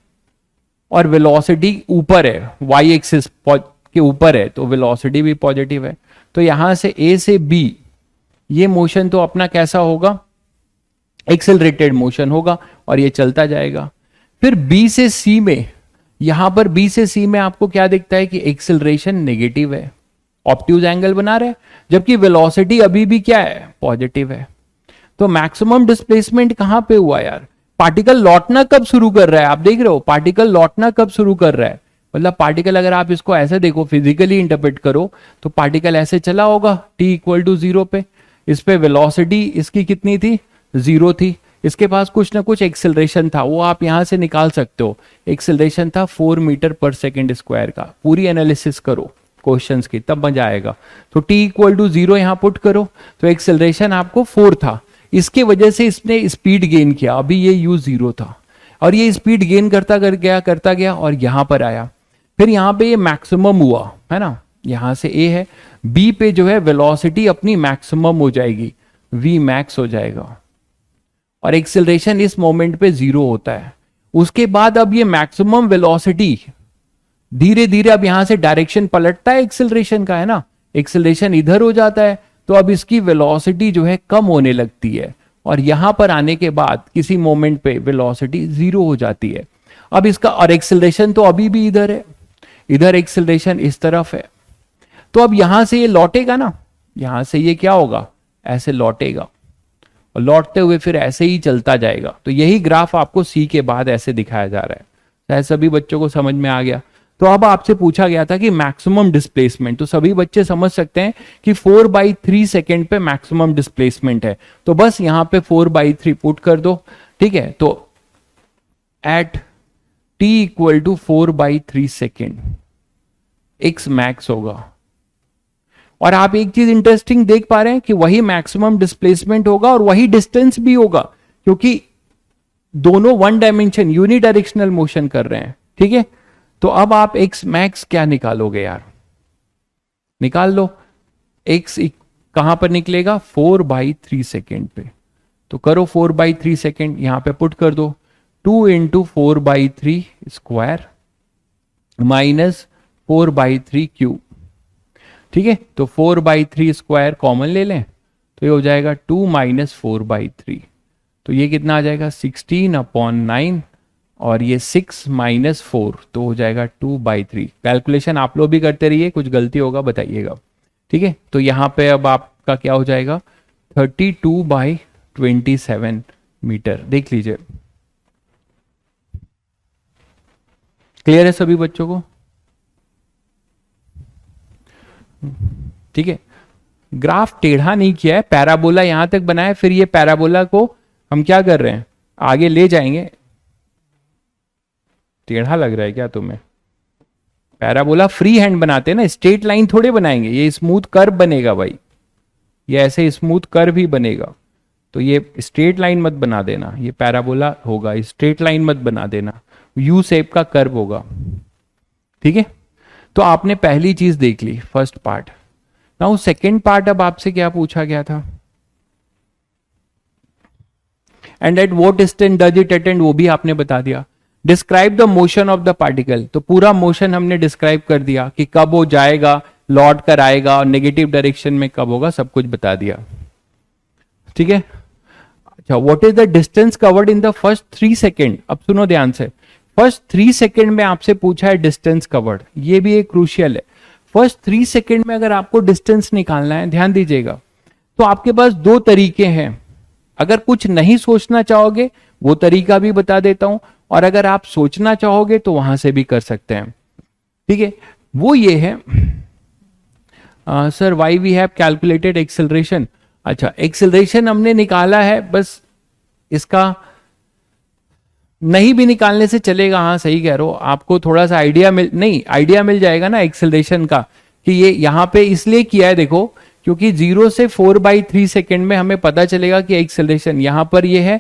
और वेलोसिटी ऊपर है, वाई एक्सिस के ऊपर है, तो वेलोसिटी भी पॉजिटिव है। तो यहां से ए से बी ये मोशन तो अपना कैसा होगा, एक्सेलरेटेड मोशन होगा और ये चलता जाएगा। फिर बी से सी में, यहां पर बी से सी में आपको क्या दिखता है कि एक्सेलरेशन नेगेटिव है, ऑब्ट्यूज एंगल बना रहे, जबकि वेलोसिटी अभी भी क्या है, पॉजिटिव है। तो मैक्सिमम डिस्प्लेसमेंट कहां पे हुआ यार, पार्टिकल लौटना कब शुरू कर रहा है, आप देख रहे हो पार्टिकल लौटना कब शुरू कर रहा है, मतलब पार्टिकल अगर आप इसको ऐसे देखो, फिजिकली इंटरप्रेट करो, तो पार्टिकल ऐसे चला होगा t इक्वल टू 0 पे, इस पे वेलोसिटी इसकी कितनी थी, 0 थी, इसके पास कुछ ना कुछ एक्सेलरेशन था, वो आप यहां से निकाल सकते हो, एक्सेलरेशन था 4 मीटर पर सेकेंड स्क्वायर का। पूरी एनालिसिस करो क्वेश्चंस की, तब मजा आएगा। तो t इक्वल टू 0 यहां पुट करो, तो एक्सेलरेशन आपको 4 था, इसके वजह से इसने स्पीड गेन किया, अभी ये u0 था और ये स्पीड गेन करता गया और यहां पर आया, फिर यहां पे ये मैक्सिमम हुआ है ना, यहां से a है, b पे जो है वेलोसिटी अपनी मैक्सिमम हो जाएगी, v मैक्स हो जाएगा और एक्सेलरेशन इस मोमेंट पे 0 होता है। उसके बाद अब ये मैक्सिमम वेलोसिटी धीरे धीरे अब यहां से डायरेक्शन पलटता है एक्सेलरेशन का, है ना, एक्सेलरेशन इधर हो जाता है, तो अब इसकी वेलोसिटी जो है कम होने लगती है और यहां पर आने के बाद किसी मोमेंट पे वेलोसिटी 0 हो जाती है। अब इसका और एक्सेलरेशन तो अभी भी इधर है, इधर एक्सेलरेशन इस तरफ है, तो अब यहां से ये लौटेगा ना, यहां से ये क्या होगा, ऐसे लौटेगा और लौटते हुए फिर ऐसे ही चलता जाएगा। तो यही ग्राफ आपको सी के बाद ऐसे दिखाया जा रहा है। शायद सभी बच्चों को समझ में आ गया। तो अब आपसे पूछा गया था कि मैक्सिमम डिस्प्लेसमेंट, तो सभी बच्चे समझ सकते हैं कि 4/3 सेकेंड पे मैक्सिमम डिस्प्लेसमेंट है, तो बस यहां पे 4/3 पुट कर दो, ठीक है। तो at t equal to 4/3 second x max होगा। और आप एक चीज इंटरेस्टिंग देख पा रहे हैं कि वही मैक्सिमम डिस्प्लेसमेंट होगा और वही डिस्टेंस भी होगा, क्योंकि दोनों वन डायमेंशन यूनिडायरेक्शनल मोशन कर रहे हैं, ठीक है। तो अब आप x मैक्स क्या निकालोगे यार, निकाल लो। x कहां पर निकलेगा, 4/3 सेकेंड पे। तो करो 4/3 सेकेंड, यहां पे पुट कर दो, 2 इंटू 4/3 स्क्वायर माइनस 4/3 क्यूब, ठीक है। तो 4/3 स्क्वायर कॉमन ले लें तो ये हो जाएगा 2 माइनस 4/3, तो ये कितना आ जाएगा 16/9, और ये 6 माइनस 4 तो हो जाएगा 2/3। कैलकुलेशन आप लोग भी करते रहिए, कुछ गलती होगा बताइएगा, ठीक है। तो यहां पे अब आपका क्या हो जाएगा 32/27 मीटर, देख लीजिए। क्लियर है सभी बच्चों को, ठीक है। ग्राफ टेढ़ा नहीं किया है, पैराबोला यहां तक बनाया, फिर ये पैराबोला को हम क्या कर रहे हैं, आगे ले जाएंगे। टेढ़ा लग रहा है क्या तुम्हें, पैराबोला फ्री हैंड बनाते हैं ना, स्ट्रेट लाइन थोड़े बनाएंगे, ये स्मूथ कर्व बनेगा भाई, ये ऐसे स्मूथ कर्व ही बनेगा। तो ये स्ट्रेट लाइन मत बना देना, ये पैराबोला होगा, स्ट्रेट लाइन मत बना देना, यू शेप का कर्व होगा, ठीक है। तो आपने पहली चीज देख ली, first part. Now second part, अब आपसे क्या पूछा गया था, and at what distance does it attend, वो भी आपने बता दिया। Describe the motion of the particle, तो पूरा मोशन हमने डिस्क्राइब कर दिया कि कब वो जाएगा, लौट कर आएगा, और नेगेटिव डायरेक्शन में कब होगा, सब कुछ बता दिया, ठीक है। अच्छा, what is the distance covered in the first 3 second, अब सुनो ध्यान से, फर्स्ट 3 सेकेंड में आपसे पूछा है डिस्टेंस कवर्ड, ये भी एक क्रूशियल है। फर्स्ट 3 सेकेंड में अगर आपको डिस्टेंस निकालना है, ध्यान दीजिएगा, तो आपके पास दो तरीके हैं। अगर कुछ नहीं सोचना चाहोगे वो तरीका भी बता देता हूं, और अगर आप सोचना चाहोगे तो वहां से भी कर सकते हैं, ठीक है। वो ये है, sir why we have calculated acceleration. अच्छा, एक्सेलरेशन हमने निकाला है, बस इसका नहीं भी निकालने से चलेगा, हाँ सही कह रहे हो, आपको थोड़ा सा आइडिया मिल जाएगा ना एक्सेलरेशन का, कि ये यहां पे इसलिए किया है, देखो, क्योंकि 0 से 4/3 सेकेंड में हमें पता चलेगा कि एक्सेलरेशन यहां पर ये है,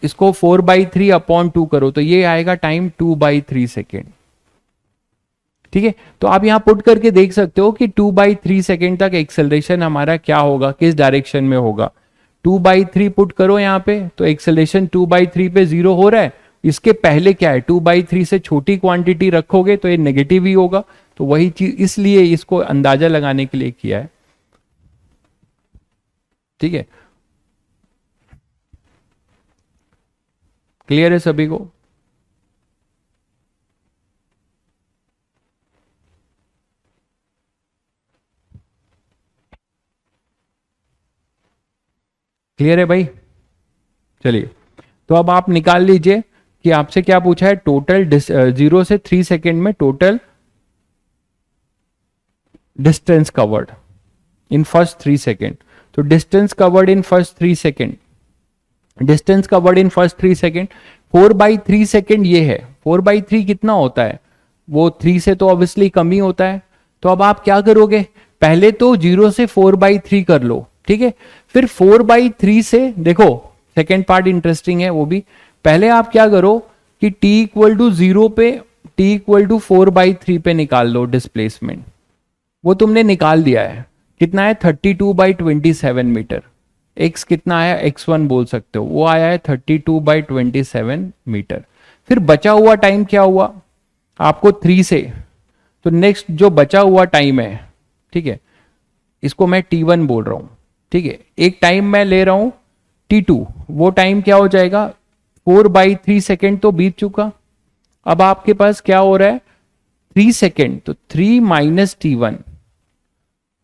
इसको 4/3/2 करो तो ये आएगा टाइम 2/3 सेकेंड, ठीक है। तो आप यहां पुट करके देख सकते हो कि 2/3 सेकेंड तक एक्सेलरेशन हमारा क्या होगा, किस डायरेक्शन में होगा। 2/3 पुट करो यहां पे, तो एक्सेलरेशन 2/3 पे 0 हो रहा है। इसके पहले क्या है, 2/3 से छोटी क्वांटिटी रखोगे तो ये नेगेटिव ही होगा। तो वही चीज, इसलिए इसको अंदाजा लगाने के लिए किया है, ठीक है। क्लियर है सभी को? क्लियर है भाई? चलिए, तो अब आप निकाल लीजिए कि आपसे क्या पूछा है, टोटल 0 से 3 सेकेंड में total distance covered in first 3 second. तो distance covered in first 3 second, distance covered in first 3 second 4/3 second ये है। 4/3 कितना होता है, वो 3 से तो ऑब्वियसली कम ही होता है। तो अब आप क्या करोगे, पहले तो 0 से 4/3 कर लो, ठीक है। फिर 4/3 से, देखो सेकेंड पार्ट इंटरेस्टिंग है वो भी, पहले आप क्या करो कि t इक्वल टू 0 पे, t इक्वल टू 4/3 पे निकाल लो डिस्प्लेसमेंट। वो तुमने निकाल दिया है, कितना है 32/27 मीटर। x कितना आया, x1 बोल सकते हो, वो आया है 32/27 मीटर। फिर बचा हुआ टाइम क्या हुआ आपको 3 से, तो नेक्स्ट जो बचा हुआ टाइम है, ठीक है, इसको मैं t1 बोल रहा हूं, ठीक है। एक टाइम मैं ले रहा हूं t2, वो टाइम क्या हो जाएगा 4/3 सेकेंड तो बीत चुका। अब आपके पास क्या हो रहा है, 3 सेकेंड, तो 3 माइनस T1,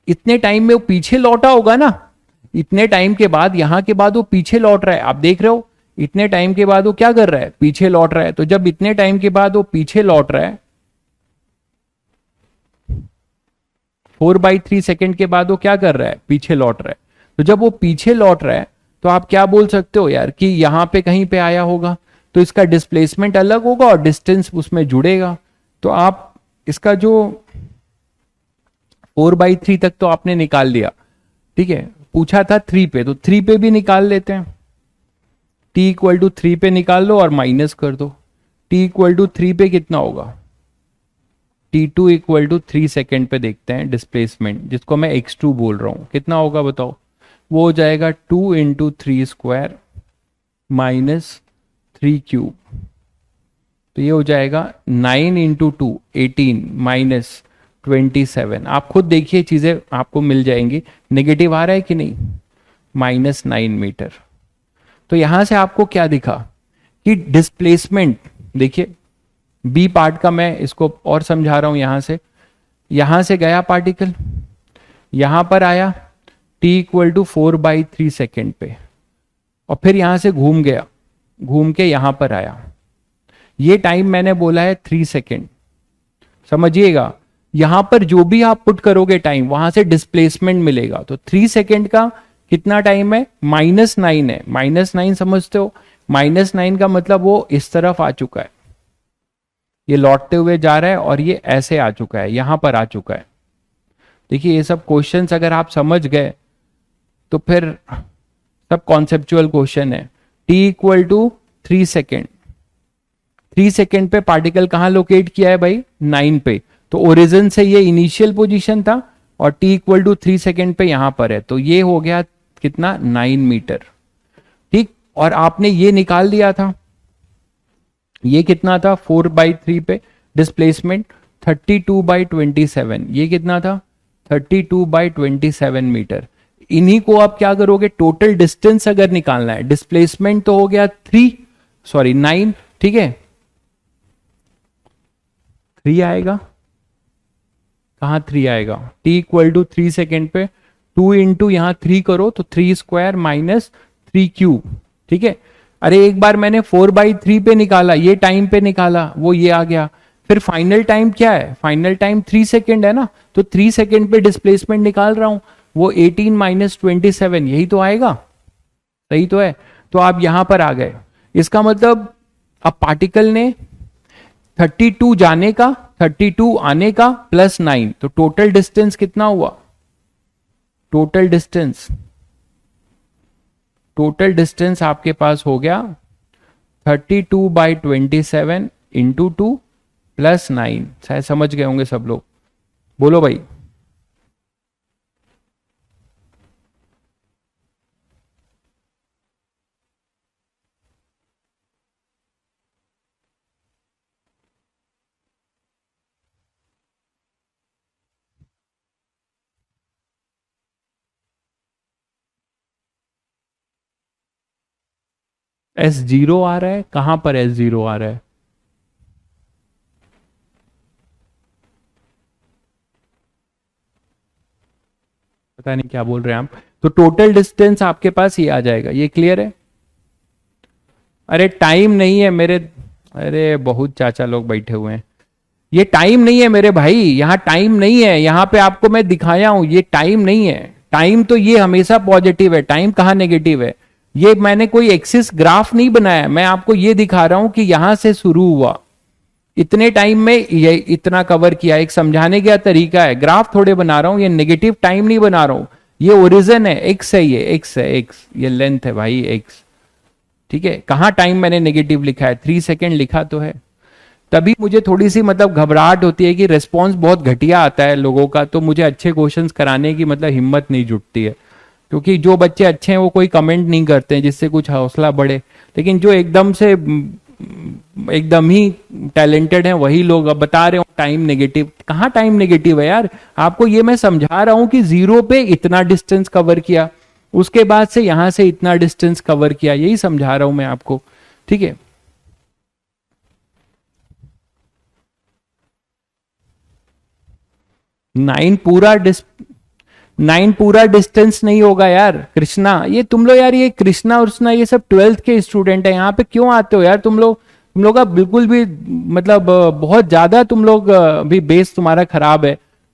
इतने टाइम में वो पीछे लौटा होगा ना, इतने टाइम के बाद, यहां के बाद वो पीछे लौट रहा है, आप देख रहे हो इतने टाइम के बाद वो क्या कर रहा है, पीछे लौट रहा है। तो जब इतने टाइम के बाद वो पीछे लौट रहा है, 4/3 सेकेंड के बाद वो क्या कर रहा है, पीछे लौट रहा है। तो जब वो पीछे लौट रहा है तो आप क्या बोल सकते हो यार कि यहां पे कहीं पे आया होगा, तो इसका डिस्प्लेसमेंट अलग होगा और डिस्टेंस उसमें जुड़ेगा। तो आप इसका जो 4/3 तक तो आपने निकाल दिया, ठीक है, पूछा था 3 पे, तो 3 पे भी निकाल लेते हैं। t इक्वल टू 3 पे निकाल लो और माइनस कर दो। t इक्वल टू 3 पे कितना होगा, t2 इक्वल टू 3 सेकेंड पे देखते हैं डिस्प्लेसमेंट, जिसको मैं x2 बोल रहा हूं, कितना होगा बताओ। वो हो जाएगा 2 इंटू 3 स्क्वायर माइनस 3 क्यूब, तो ये हो जाएगा 9 इंटू 2 18 माइनस 27। आप खुद देखिए, चीजें आपको मिल जाएंगी। नेगेटिव आ रहा है कि नहीं, -9 मीटर। तो यहां से आपको क्या दिखा कि डिस्प्लेसमेंट, देखिए बी पार्ट का मैं इसको और समझा रहा हूं। यहां से गया पार्टिकल, यहां पर आया t इक्वल टू 4/3 सेकेंड पे, और फिर यहां से घूम गया, घूम के यहां पर आया। ये टाइम मैंने बोला है 3 सेकेंड, समझिएगा। यहां पर जो भी आप पुट करोगे टाइम, वहां से डिस्प्लेसमेंट मिलेगा। तो 3 सेकेंड का कितना टाइम है, -9 है। -9 समझते हो, -9 का मतलब वो इस तरफ आ चुका है, ये लौटते हुए जा रहा है और ये ऐसे आ चुका है, यहां पर आ चुका है। देखिए ये सब क्वेश्चंस अगर आप समझ गए तो फिर सब कॉन्सेप्चुअल क्वेश्चन है। t equal to 3 second, 3 second पे पार्टिकल कहां लोकेट किया है भाई, 9 पे। तो ओरिजिन से ये इनिशियल पोजीशन था और t इक्वल टू 3 सेकेंड पे यहां पर है, तो ये हो गया कितना, 9 मीटर, ठीक। और आपने ये निकाल दिया था, ये कितना था 4/3 पे डिस्प्लेसमेंट, 32/27, ये कितना था 32/27 मीटर। इन्हीं को आप क्या करोगे, टोटल डिस्टेंस अगर निकालना है, डिस्प्लेसमेंट तो हो गया 9, ठीक है, 3 आएगा, कहां 3 आएगा, t इक्वल टू 3 सेकेंड पे 2 इंटू यहां 3 करो तो 3 स्क्वायर माइनस 3 क्यूब, ठीक है। अरे एक बार मैंने 4/3 पे निकाला, ये टाइम पे निकाला, वो ये आ गया। फिर फाइनल टाइम क्या है, फाइनल टाइम 3 सेकेंड है ना, तो 3 सेकेंड पे डिस्प्लेसमेंट निकाल रहा हूं, वो 18 माइनस 27, यही तो आएगा, सही तो है। तो आप यहां पर आ गए, इसका मतलब अब पार्टिकल ने 32 जाने का, 32 आने का प्लस 9, तो टोटल डिस्टेंस कितना हुआ, टोटल डिस्टेंस आपके पास हो गया 32/27 इंटू 2 प्लस 9। शायद समझ गए होंगे सब लोग, बोलो भाई। S0 आ रहा है, कहां पर S0 आ रहा है, पता नहीं क्या बोल रहे हैं आप। तो टोटल डिस्टेंस आपके पास ये आ जाएगा, ये क्लियर है। अरे टाइम नहीं है मेरे, अरे बहुत चाचा लोग बैठे हुए हैं, ये टाइम नहीं है मेरे भाई, यहाँ टाइम नहीं है, यहाँ पे आपको मैं दिखाया हूं, ये टाइम नहीं है। टाइम तो ये हमेशा पॉजिटिव है, टाइम कहाँ नेगेटिव है। ये मैंने कोई एक्सिस ग्राफ नहीं बनाया, मैं आपको ये दिखा रहा हूं कि यहां से शुरू हुआ, इतने टाइम में ये इतना कवर किया, एक समझाने का तरीका है। ग्राफ थोड़े बना रहा हूं, ये नेगेटिव टाइम नहीं बना रहा हूं, ये ओरिजिन है, एक्स है, ये एक्स है, एक्स ये लेंथ है भाई, एक्स, ठीक है। कहां टाइम मैंने नेगेटिव लिखा है, 3 सेकेंड लिखा तो है। तभी मुझे थोड़ी सी मतलब घबराहट होती है कि रिस्पॉन्स बहुत घटिया आता है लोगों का, तो मुझे अच्छे क्वेश्चंस कराने की मतलब हिम्मत नहीं जुटती है, क्योंकि जो बच्चे अच्छे हैं वो कोई कमेंट नहीं करते हैं जिससे कुछ हौसला बढ़े, लेकिन जो एकदम ही टैलेंटेड हैं वही लोग अब बता रहे हो टाइम नेगेटिव। कहाँ टाइम नेगेटिव है यार, आपको ये मैं समझा रहा हूं कि 0 पे इतना डिस्टेंस कवर किया, उसके बाद से यहां से इतना डिस्टेंस कवर किया, यही समझा रहा हूं मैं आपको, ठीक है। नाइन पूरा डिस्टेंस नहीं होगा यार कृष्णा, ये तुम लोग यार, ये कृष्णा उर्ष्णा ये सब 12th के स्टूडेंट है, यहाँ पे क्यों आते हो यार तुम लोग का बिल्कुल भी मतलब बहुत ज्यादा तुम लोग भी बेस तुम्हारा खराब है।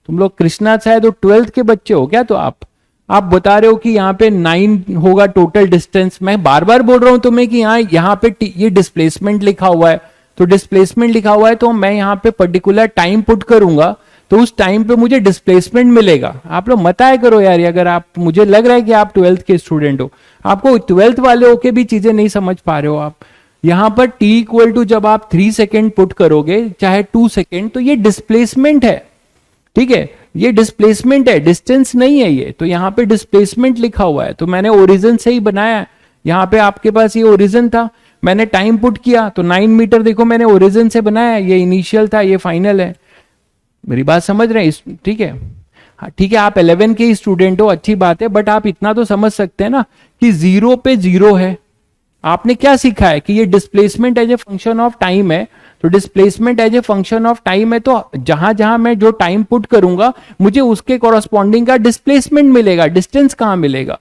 तुम लोग कृष्णा शायद तो 12th के बच्चे हो क्या? तो आप बता रहे हो कि यहाँ पे 9 होगा टोटल डिस्टेंस। मैं बार बार बोल रहा हूं तुम्हें कि यहाँ पे ये डिस्प्लेसमेंट लिखा हुआ है, तो डिस्प्लेसमेंट लिखा हुआ है तो मैं यहाँ पे पर्टिकुलर टाइम पुट करूंगा तो उस टाइम पे मुझे डिस्प्लेसमेंट मिलेगा। आप लोग मत आया करो यार, अगर आप, मुझे लग रहा है कि आप 12th के स्टूडेंट हो, आपको 12th वाले होके भी चीजें नहीं समझ पा रहे हो आप। यहां पर t इक्वल टू जब आप 3 सेकेंड पुट करोगे चाहे 2 सेकेंड, तो ये डिस्प्लेसमेंट है, ठीक है, ये डिस्प्लेसमेंट है, डिस्टेंस नहीं है ये। तो यहाँ पे डिस्प्लेसमेंट लिखा हुआ है, तो मैंने ओरिजिन से ही बनाया है। यहाँ पे आपके पास ये ओरिजिन था, मैंने टाइम पुट किया तो 9 मीटर देखो मैंने ओरिजिन से बनाया, ये इनिशियल था, ये फाइनल है। मेरी बात समझ रहे हैं? ठीक है, हाँ ठीक है, आप 11 के ही स्टूडेंट हो, अच्छी बात है, बट आप इतना तो समझ सकते हैं ना कि 0 पे 0 है। आपने क्या सीखा है कि ये displacement as a function of time है, तो displacement as a function of time है, तो जहां जहां मैं जो टाइम पुट करूंगा मुझे उसके कॉरस्पॉन्डिंग का डिस्प्लेसमेंट मिलेगा, डिस्टेंस कहां मिलेगा?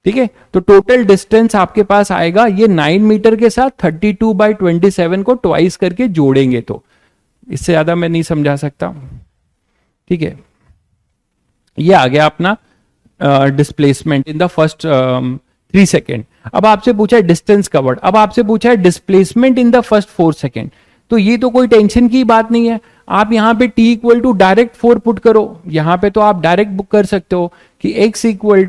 ठीक है, तो टोटल डिस्टेंस आपके पास आएगा ये 9 मीटर के साथ 32/27 को ट्वाइस करके जोड़ेंगे, तो इससे ज्यादा मैं नहीं समझा सकता। ठीक है, ये आ गया अपना displacement in the first 3 second. अब आपसे पूछा है डिस्टेंस कवर्ड, अब आपसे पूछा है displacement in the first 4 second. तो ये तो कोई टेंशन की बात नहीं है, आप यहां पे t equal to direct 4 put करो, यहां पे तो आप डायरेक्ट बुक कर सकते हो कि x इक्वल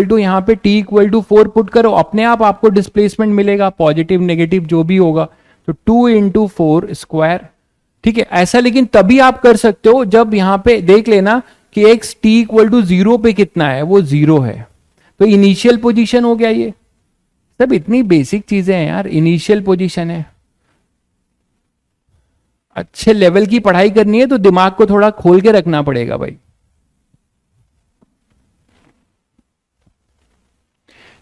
टू यहां पे t इक्वल टू 4 पुट करो, अपने आप आपको डिस्प्लेसमेंट मिलेगा, पॉजिटिव नेगेटिव जो भी होगा, तो 2 इंटू 4 स्क्वायर। ठीक है, ऐसा लेकिन तभी आप कर सकते हो जब यहां पे देख लेना कि x t इक्वल टू 0 पे कितना है, वो 0 है, तो इनिशियल पोजीशन हो गया। ये सब इतनी बेसिक चीजें हैं यार, इनिशियल पोजीशन है। अच्छे लेवल की पढ़ाई करनी है तो दिमाग को थोड़ा खोल के रखना पड़ेगा भाई।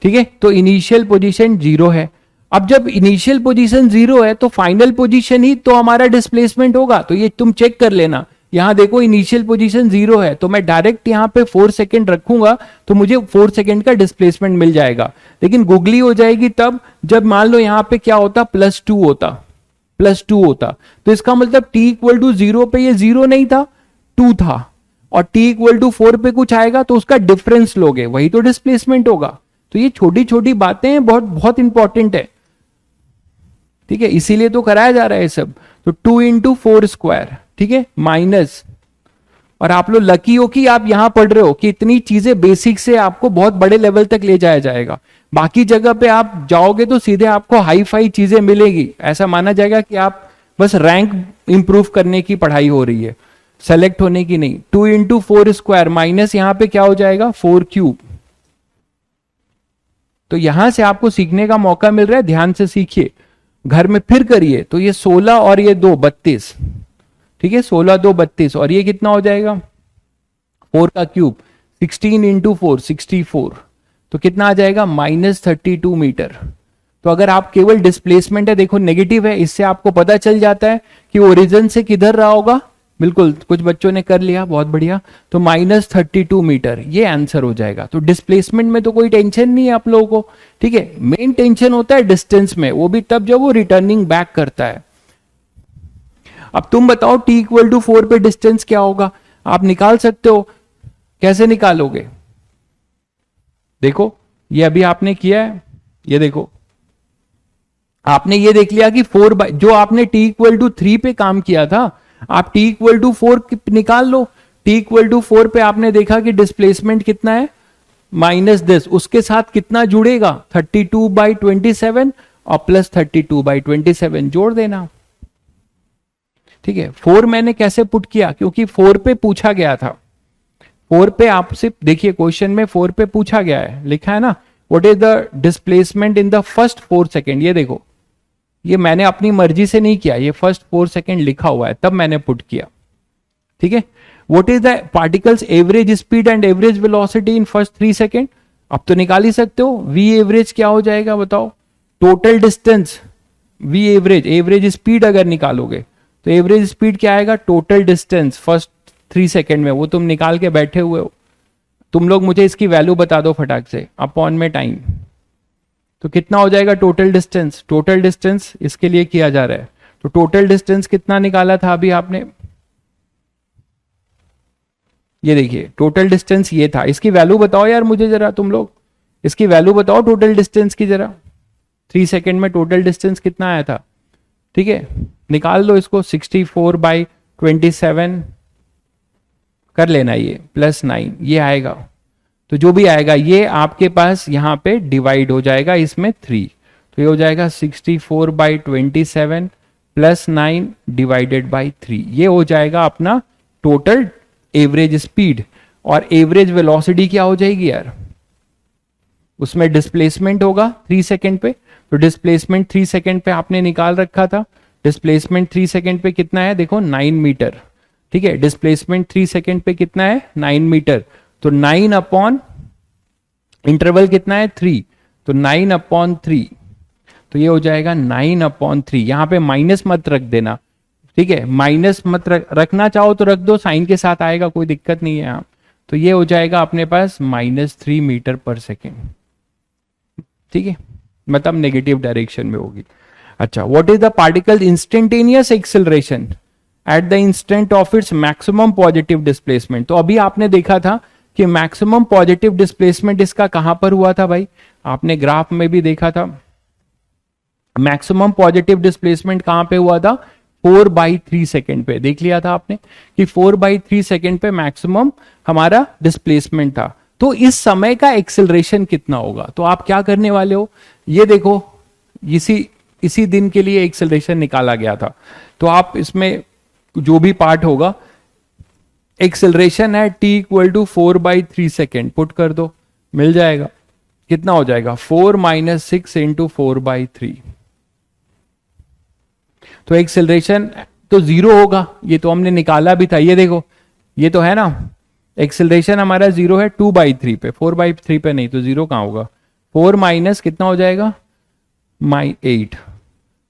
ठीक है, तो इनिशियल पोजीशन 0 है। अब जब इनिशियल पोजीशन 0 है तो फाइनल पोजीशन ही तो हमारा डिस्प्लेसमेंट होगा, तो ये तुम चेक कर लेना। यहां देखो इनिशियल पोजीशन 0 है, तो मैं डायरेक्ट यहां पे 4 सेकेंड रखूंगा तो मुझे 4 सेकेंड का डिस्प्लेसमेंट मिल जाएगा। लेकिन गुगली हो जाएगी तब जब मान लो यहां पे क्या होता, +2 होता, तो इसका मतलब t इक्वल टू 0 पे ये 0 नहीं था, 2 था, और t इक्वल टू 4 पे कुछ आएगा तो उसका डिफरेंस लोगे, वही तो डिस्प्लेसमेंट होगा। तो ये छोटी छोटी बातें बहुत बहुत इंपॉर्टेंट है। ठीक है, इसीलिए तो कराया जा रहा है सब। तो 2 इंटू 4 स्क्वायर, ठीक है, माइनस, और आप लोग लकी हो कि आप यहां पढ़ रहे हो कि इतनी चीजें बेसिक से आपको बहुत बड़े लेवल तक ले जाया जाएगा। बाकी जगह पे आप जाओगे तो सीधे आपको हाई फाई चीजें मिलेगी, ऐसा माना जाएगा कि आप बस रैंक इंप्रूव करने की पढ़ाई हो रही है, सेलेक्ट होने की नहीं। 2 इंटू 4 स्क्वायर माइनस यहां पे क्या हो जाएगा, 4 क्यूब। तो यहां से आपको सीखने का मौका मिल रहा है, ध्यान से सीखिए, घर में फिर करिए। तो ये 16 और ये 2 32, ठीक है, 16 2 32, और ये कितना हो जाएगा 4 का क्यूब, 16 इंटू 4 64, तो कितना आ जाएगा -32 मीटर। तो अगर आप केवल डिस्प्लेसमेंट है, देखो नेगेटिव है, इससे आपको पता चल जाता है कि ओरिजिन से किधर रहा होगा। बिल्कुल, कुछ बच्चों ने कर लिया, बहुत बढ़िया। तो -32 मीटर ये आंसर हो जाएगा। तो डिस्प्लेसमेंट में तो कोई टेंशन नहीं है आप लोगों को, ठीक है। मेन टेंशन होता है डिस्टेंस में, वो भी तब जब वो रिटर्निंग बैक करता है। अब तुम बताओ t इक्वल टू 4 पे डिस्टेंस क्या होगा, आप निकाल सकते हो, कैसे निकालोगे? देखो ये अभी आपने किया है, ये देखो आपने ये देख लिया कि 4 जो आपने t इक्वल टू 3 पे काम किया था, आप t इक्वल टू 4 निकाल लो। t इक्वल टू 4 पे आपने देखा कि डिस्प्लेसमेंट कितना है -10, उसके साथ कितना जुड़ेगा 32/27 और +32/27 जोड़ देना। ठीक है, 4 मैंने कैसे पुट किया, क्योंकि 4 पे पूछा गया था। 4 पे आपसे देखिए क्वेश्चन में 4 पे पूछा गया है, लिखा है ना, what is the displacement in the first 4 second. ये देखो, ये मैंने अपनी मर्जी से नहीं किया, ये फर्स्ट 4 सेकेंड लिखा हुआ है, तब मैंने पुट किया। ठीक है, what is the particles average speed and average velocity in first 3 second. अब तो निकाल ही सकते हो। वी एवरेज क्या हो जाएगा बताओ, total distance, V average, average speed अगर निकालोगे तो एवरेज स्पीड क्या आएगा, टोटल डिस्टेंस फर्स्ट 3 सेकेंड में, वो तुम निकाल के बैठे हुए हो। तुम लोग मुझे इसकी वैल्यू बता दो फटाक से, अपॉन में टाइम, तो कितना हो जाएगा टोटल डिस्टेंस। टोटल डिस्टेंस इसके लिए किया जा रहा है, तो टोटल डिस्टेंस कितना निकाला था अभी आपने, ये देखिए टोटल डिस्टेंस ये था। इसकी वैल्यू बताओ यार मुझे जरा, तुम लोग इसकी वैल्यू बताओ टोटल डिस्टेंस की जरा, 3 सेकेंड में टोटल डिस्टेंस कितना आया था। ठीक है, निकाल दो इसको, 64/27 कर लेना, ये +9 ये आएगा। तो जो भी आएगा ये आपके पास यहाँ पे डिवाइड हो जाएगा इसमें 3, तो ये हो जाएगा 64/27 +9 डिवाइडेड बाई 3, ये हो जाएगा अपना टोटल एवरेज स्पीड। और एवरेज वेलोसिटी क्या हो जाएगी यार, उसमें डिस्प्लेसमेंट होगा 3 सेकेंड पे, तो डिस्प्लेसमेंट 3 सेकेंड पे आपने निकाल रखा था। डिस्प्लेसमेंट 3 सेकेंड पे कितना है देखो, 9 मीटर। ठीक है, डिस्प्लेसमेंट 3 सेकेंड पे कितना है, 9 मीटर। तो 9 अपॉन इंटरवल कितना है 3, तो 9/3, तो ये हो जाएगा 9/3। यहां पे माइनस मत रख देना, ठीक है, माइनस मत रखना चाहो तो रख दो, साइन के साथ आएगा, कोई दिक्कत नहीं है यहाँ। तो ये हो जाएगा अपने पास -3 मीटर पर सेकेंड। ठीक है, मतलब नेगेटिव डायरेक्शन में होगी। अच्छा, what is the particle instantaneous acceleration at the instant of its maximum positive displacement. तो अभी आपने देखा था कि मैक्सिमम पॉजिटिव डिस्प्लेसमेंट इसका कहां पर हुआ था भाई, आपने ग्राफ में भी देखा था। मैक्सिमम पॉजिटिव डिस्प्लेसमेंट कहां पे हुआ था, 4/3 सेकेंड पे, देख लिया था आपने कि 4/3 सेकेंड पे मैक्सिमम हमारा डिस्प्लेसमेंट था। तो इस समय का एक्सेलरेशन कितना होगा, तो आप क्या करने वाले हो, ये देखो, इसी दिन के लिए एक्सेलरेशन निकाला गया था। तो आप इसमें जो भी पार्ट होगा, एक्सेलरेशन है t = 4/3 सेकेंड, पुट कर दो, मिल जाएगा, कितना हो जाएगा 4 - 6 × 4/3। तो एक्सेलरेशन तो 0 होगा, ये तो हमने निकाला भी था, ये देखो ये तो है ना, एक्सेलरेशन हमारा 0 है 2/3 पे, 4/3 पे नहीं, तो 0 कहां होगा, 4 माइनस कितना हो जाएगा 8,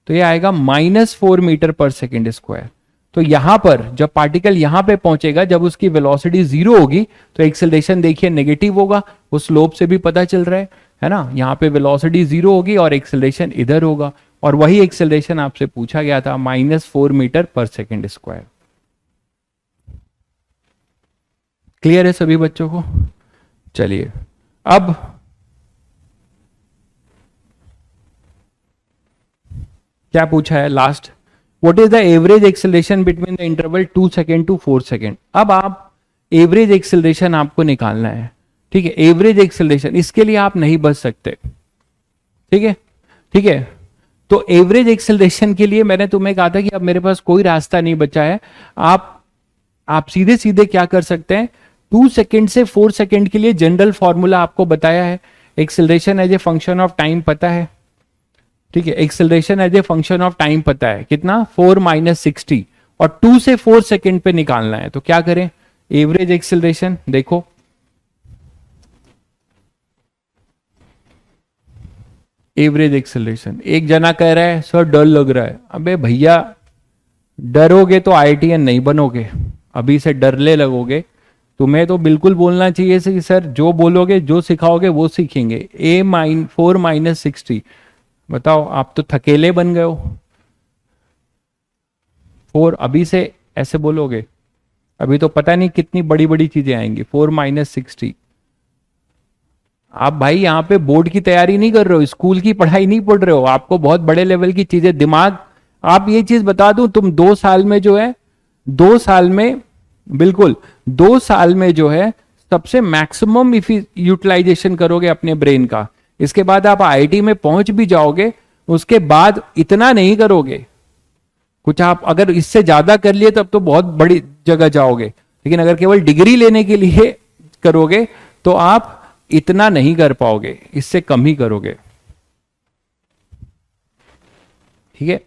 तो ये आएगा -4 मीटर पर सेकेंड स्क्वायर। तो यहां पर जब पार्टिकल यहां पे पहुंचेगा, जब उसकी वेलोसिटी 0 होगी, तो एक्सेलरेशन देखिए नेगेटिव होगा, वो स्लोप से भी पता चल रहा है ना। यहां पे वेलोसिटी 0 होगी और एक्सेलरेशन इधर होगा, और वही एक्सेलरेशन आपसे पूछा गया था, -4 मीटर पर सेकेंड स्क्वायर। क्लियर है सभी बच्चों को। चलिए अब क्या पूछा है last, what is the average acceleration between the interval 2 second to 4 second. अब आप एवरेज एक्सेलरेशन आपको निकालना है, ठीक है, एवरेज एक्सेलरेशन, इसके लिए आप नहीं बच सकते, ठीक है, ठीक है। तो एवरेज एक्सेलरेशन के लिए मैंने तुम्हें कहा था कि अब मेरे पास कोई रास्ता नहीं बचा है, आप सीधे सीधे क्या कर सकते हैं, 2 सेकेंड से 4 सेकेंड के लिए जनरल फॉर्मूला आपको बताया है, acceleration as a function of time पता है, ठीक है, acceleration as a function of time पता है, कितना 4 - 60, और 2 से 4 सेकेंड पे निकालना है। तो क्या करें, एवरेज एक्सेलरेशन देखो, एवरेज एक्सेलरेशन, एक जना कह रहा है सर डर लग रहा है, अबे भैया डरोगे तो IITian नहीं बनोगे, अभी से डरने लगोगे। तुम्हें तो बिल्कुल बोलना चाहिए कि सर जो बोलोगे जो सिखाओगे वो सीखेंगे। 4 - 60, बताओ आप तो थकेले बन गए हो, 4 अभी से ऐसे बोलोगे, अभी तो पता नहीं कितनी बड़ी बड़ी चीजें आएंगी। 4 - 60, आप भाई यहाँ पे बोर्ड की तैयारी नहीं कर रहे हो, स्कूल की पढ़ाई नहीं पढ़ रहे हो, आपको बहुत बड़े लेवल की चीजें दिमाग। आप ये चीज बता दूं, तुम 2 साल में जो है, 2 साल में, बिल्कुल 2 साल में जो है सबसे मैक्सिमम यूटिलाइजेशन करोगे अपने ब्रेन का। इसके बाद आप IIT में पहुंच भी जाओगे, उसके बाद इतना नहीं करोगे कुछ। आप अगर इससे ज्यादा कर लिए तब तो बहुत बड़ी जगह जाओगे, लेकिन अगर केवल डिग्री लेने के लिए करोगे तो आप इतना नहीं कर पाओगे, इससे कम ही करोगे, ठीक है।